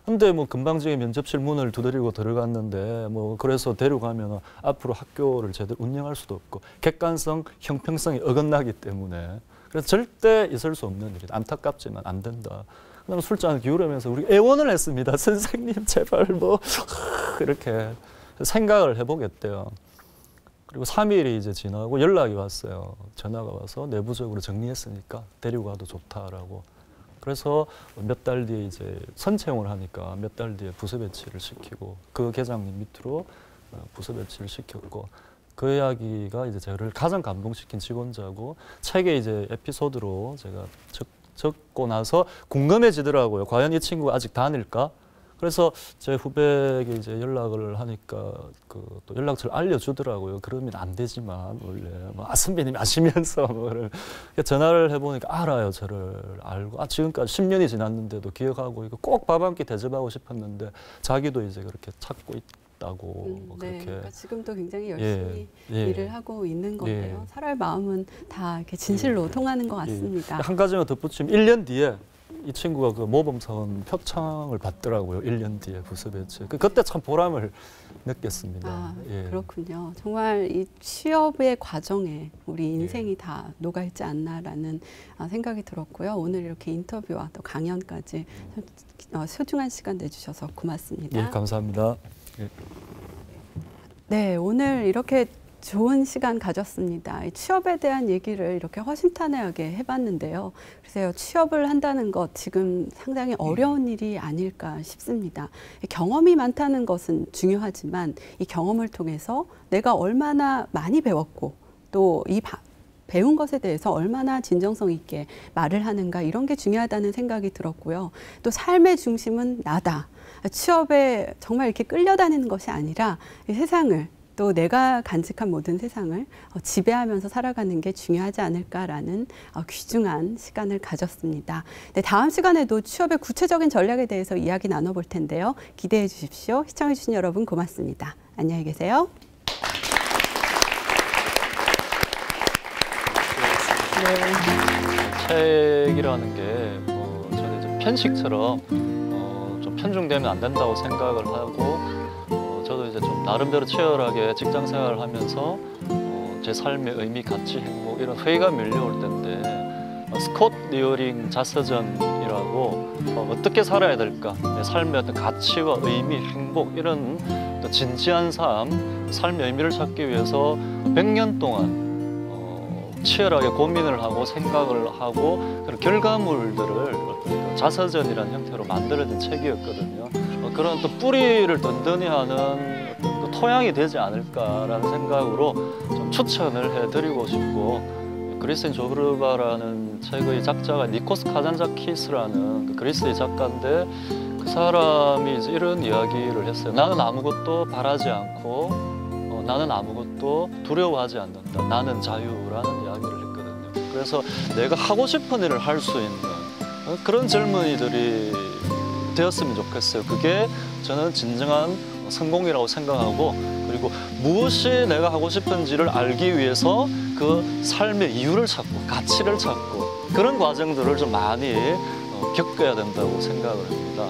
근데 뭐 금방지게 면접실 문을 두드리고 들어갔는데 뭐 그래서 데려가면 앞으로 학교를 제대로 운영할 수도 없고 객관성, 형평성이 어긋나기 때문에 그래서 절대 있을 수 없는 일이다. 안타깝지만 안 된다. 그다음에 술잔을 기울이면서 우리 애원을 했습니다. 선생님 제발 뭐 이렇게 생각을 해보겠대요. 그리고 3일이 이제 지나고 연락이 왔어요. 전화가 와서 내부적으로 정리했으니까 데리고 가도 좋다라고. 그래서 몇 달 뒤에 이제 선채용을 하니까 몇 달 뒤에 부서 배치를 시키고 그 계장님 밑으로 부서 배치를 시켰고 그 이야기가 이제 저를 가장 감동시킨 직원자고 책에 이제 에피소드로 제가 적고 나서 궁금해지더라고요. 과연 이 친구가 아직 다닐까? 그래서 제 후배에게 이제 연락을 하니까 또 연락처를 알려주더라고요. 그러면 안 되지만 원래 뭐 선배님이 아시면서 뭐 전화를 해보니까 알아요. 저를 알고 지금까지 10년이 지났는데도 기억하고 이거 꼭 밥 한 끼 대접하고 싶었는데 자기도 이제 그렇게 찾고 있다고 네, 그렇게 그러니까 지금도 굉장히 열심히 예. 일을 하고 있는 건데요. 사람의 마음은 다 이렇게 진실로 통하는 것 같습니다. 한 가지만 덧붙이면 1년 뒤에 이 친구가 그 모범사원 표창을 받더라고요. 1년 뒤에 부서 배치. 그때 참 보람을 느꼈습니다. 아, 예. 그렇군요. 정말 이 취업의 과정에 우리 인생이 다 녹아있지 않나라는 생각이 들었고요. 오늘 이렇게 인터뷰와 또 강연까지 소중한 시간 내주셔서 고맙습니다. 예, 감사합니다. 예. 네, 오늘 이렇게 좋은 시간 가졌습니다. 취업에 대한 얘기를 이렇게 허심탄회하게 해봤는데요. 글쎄요, 취업을 한다는 것 지금 상당히 어려운 일이 아닐까 싶습니다. 경험이 많다는 것은 중요하지만 이 경험을 통해서 내가 얼마나 많이 배웠고 또 이 배운 것에 대해서 얼마나 진정성 있게 말을 하는가 이런 게 중요하다는 생각이 들었고요. 또 삶의 중심은 나다. 취업에 정말 이렇게 끌려다니는 것이 아니라 이 세상을 또 내가 간직한 모든 세상을 지배하면서 살아가는 게 중요하지 않을까라는 귀중한 시간을 가졌습니다. 네, 다음 시간에도 취업의 구체적인 전략에 대해서 이야기 나눠볼 텐데요. 기대해 주십시오. 시청해 주신 여러분 고맙습니다. 안녕히 계세요. 책이라는 게 저는 이제 편식처럼 좀 편중되면 안 된다고 생각을 하고 저도 이제 좀 나름대로 치열하게 직장 생활을 하면서 제 삶의 의미, 가치, 행복 이런 회의가 밀려올 때인데 스콧 리어링 자서전이라고 어떻게 살아야 될까, 내 삶의 어떤 가치와 의미, 행복 이런 진지한 삶의 의미를 찾기 위해서 100년 동안 치열하게 고민을 하고 생각을 하고 그런 결과물들을 자서전이라는 형태로 만들어진 책이었거든요. 그런 또 뿌리를 든든히 하는 또 토양이 되지 않을까라는 생각으로 좀 추천을 해드리고 싶고, 그리스인 조르바라는 책의 작자가 니코스 카잔자키스라는 그 그리스의 작가인데 그 사람이 이제 이런 이야기를 했어요. 나는 아무것도 바라지 않고 나는 아무것도 두려워하지 않는다. 나는 자유라는 이야기를 했거든요. 그래서 내가 하고 싶은 일을 할 수 있는 그런 젊은이들이 되었으면 좋겠어요. 그게 저는 진정한 성공이라고 생각하고, 그리고 무엇이 내가 하고 싶은지를 알기 위해서 그 삶의 이유를 찾고 가치를 찾고 그런 과정들을 좀 많이 겪어야 된다고 생각을 합니다.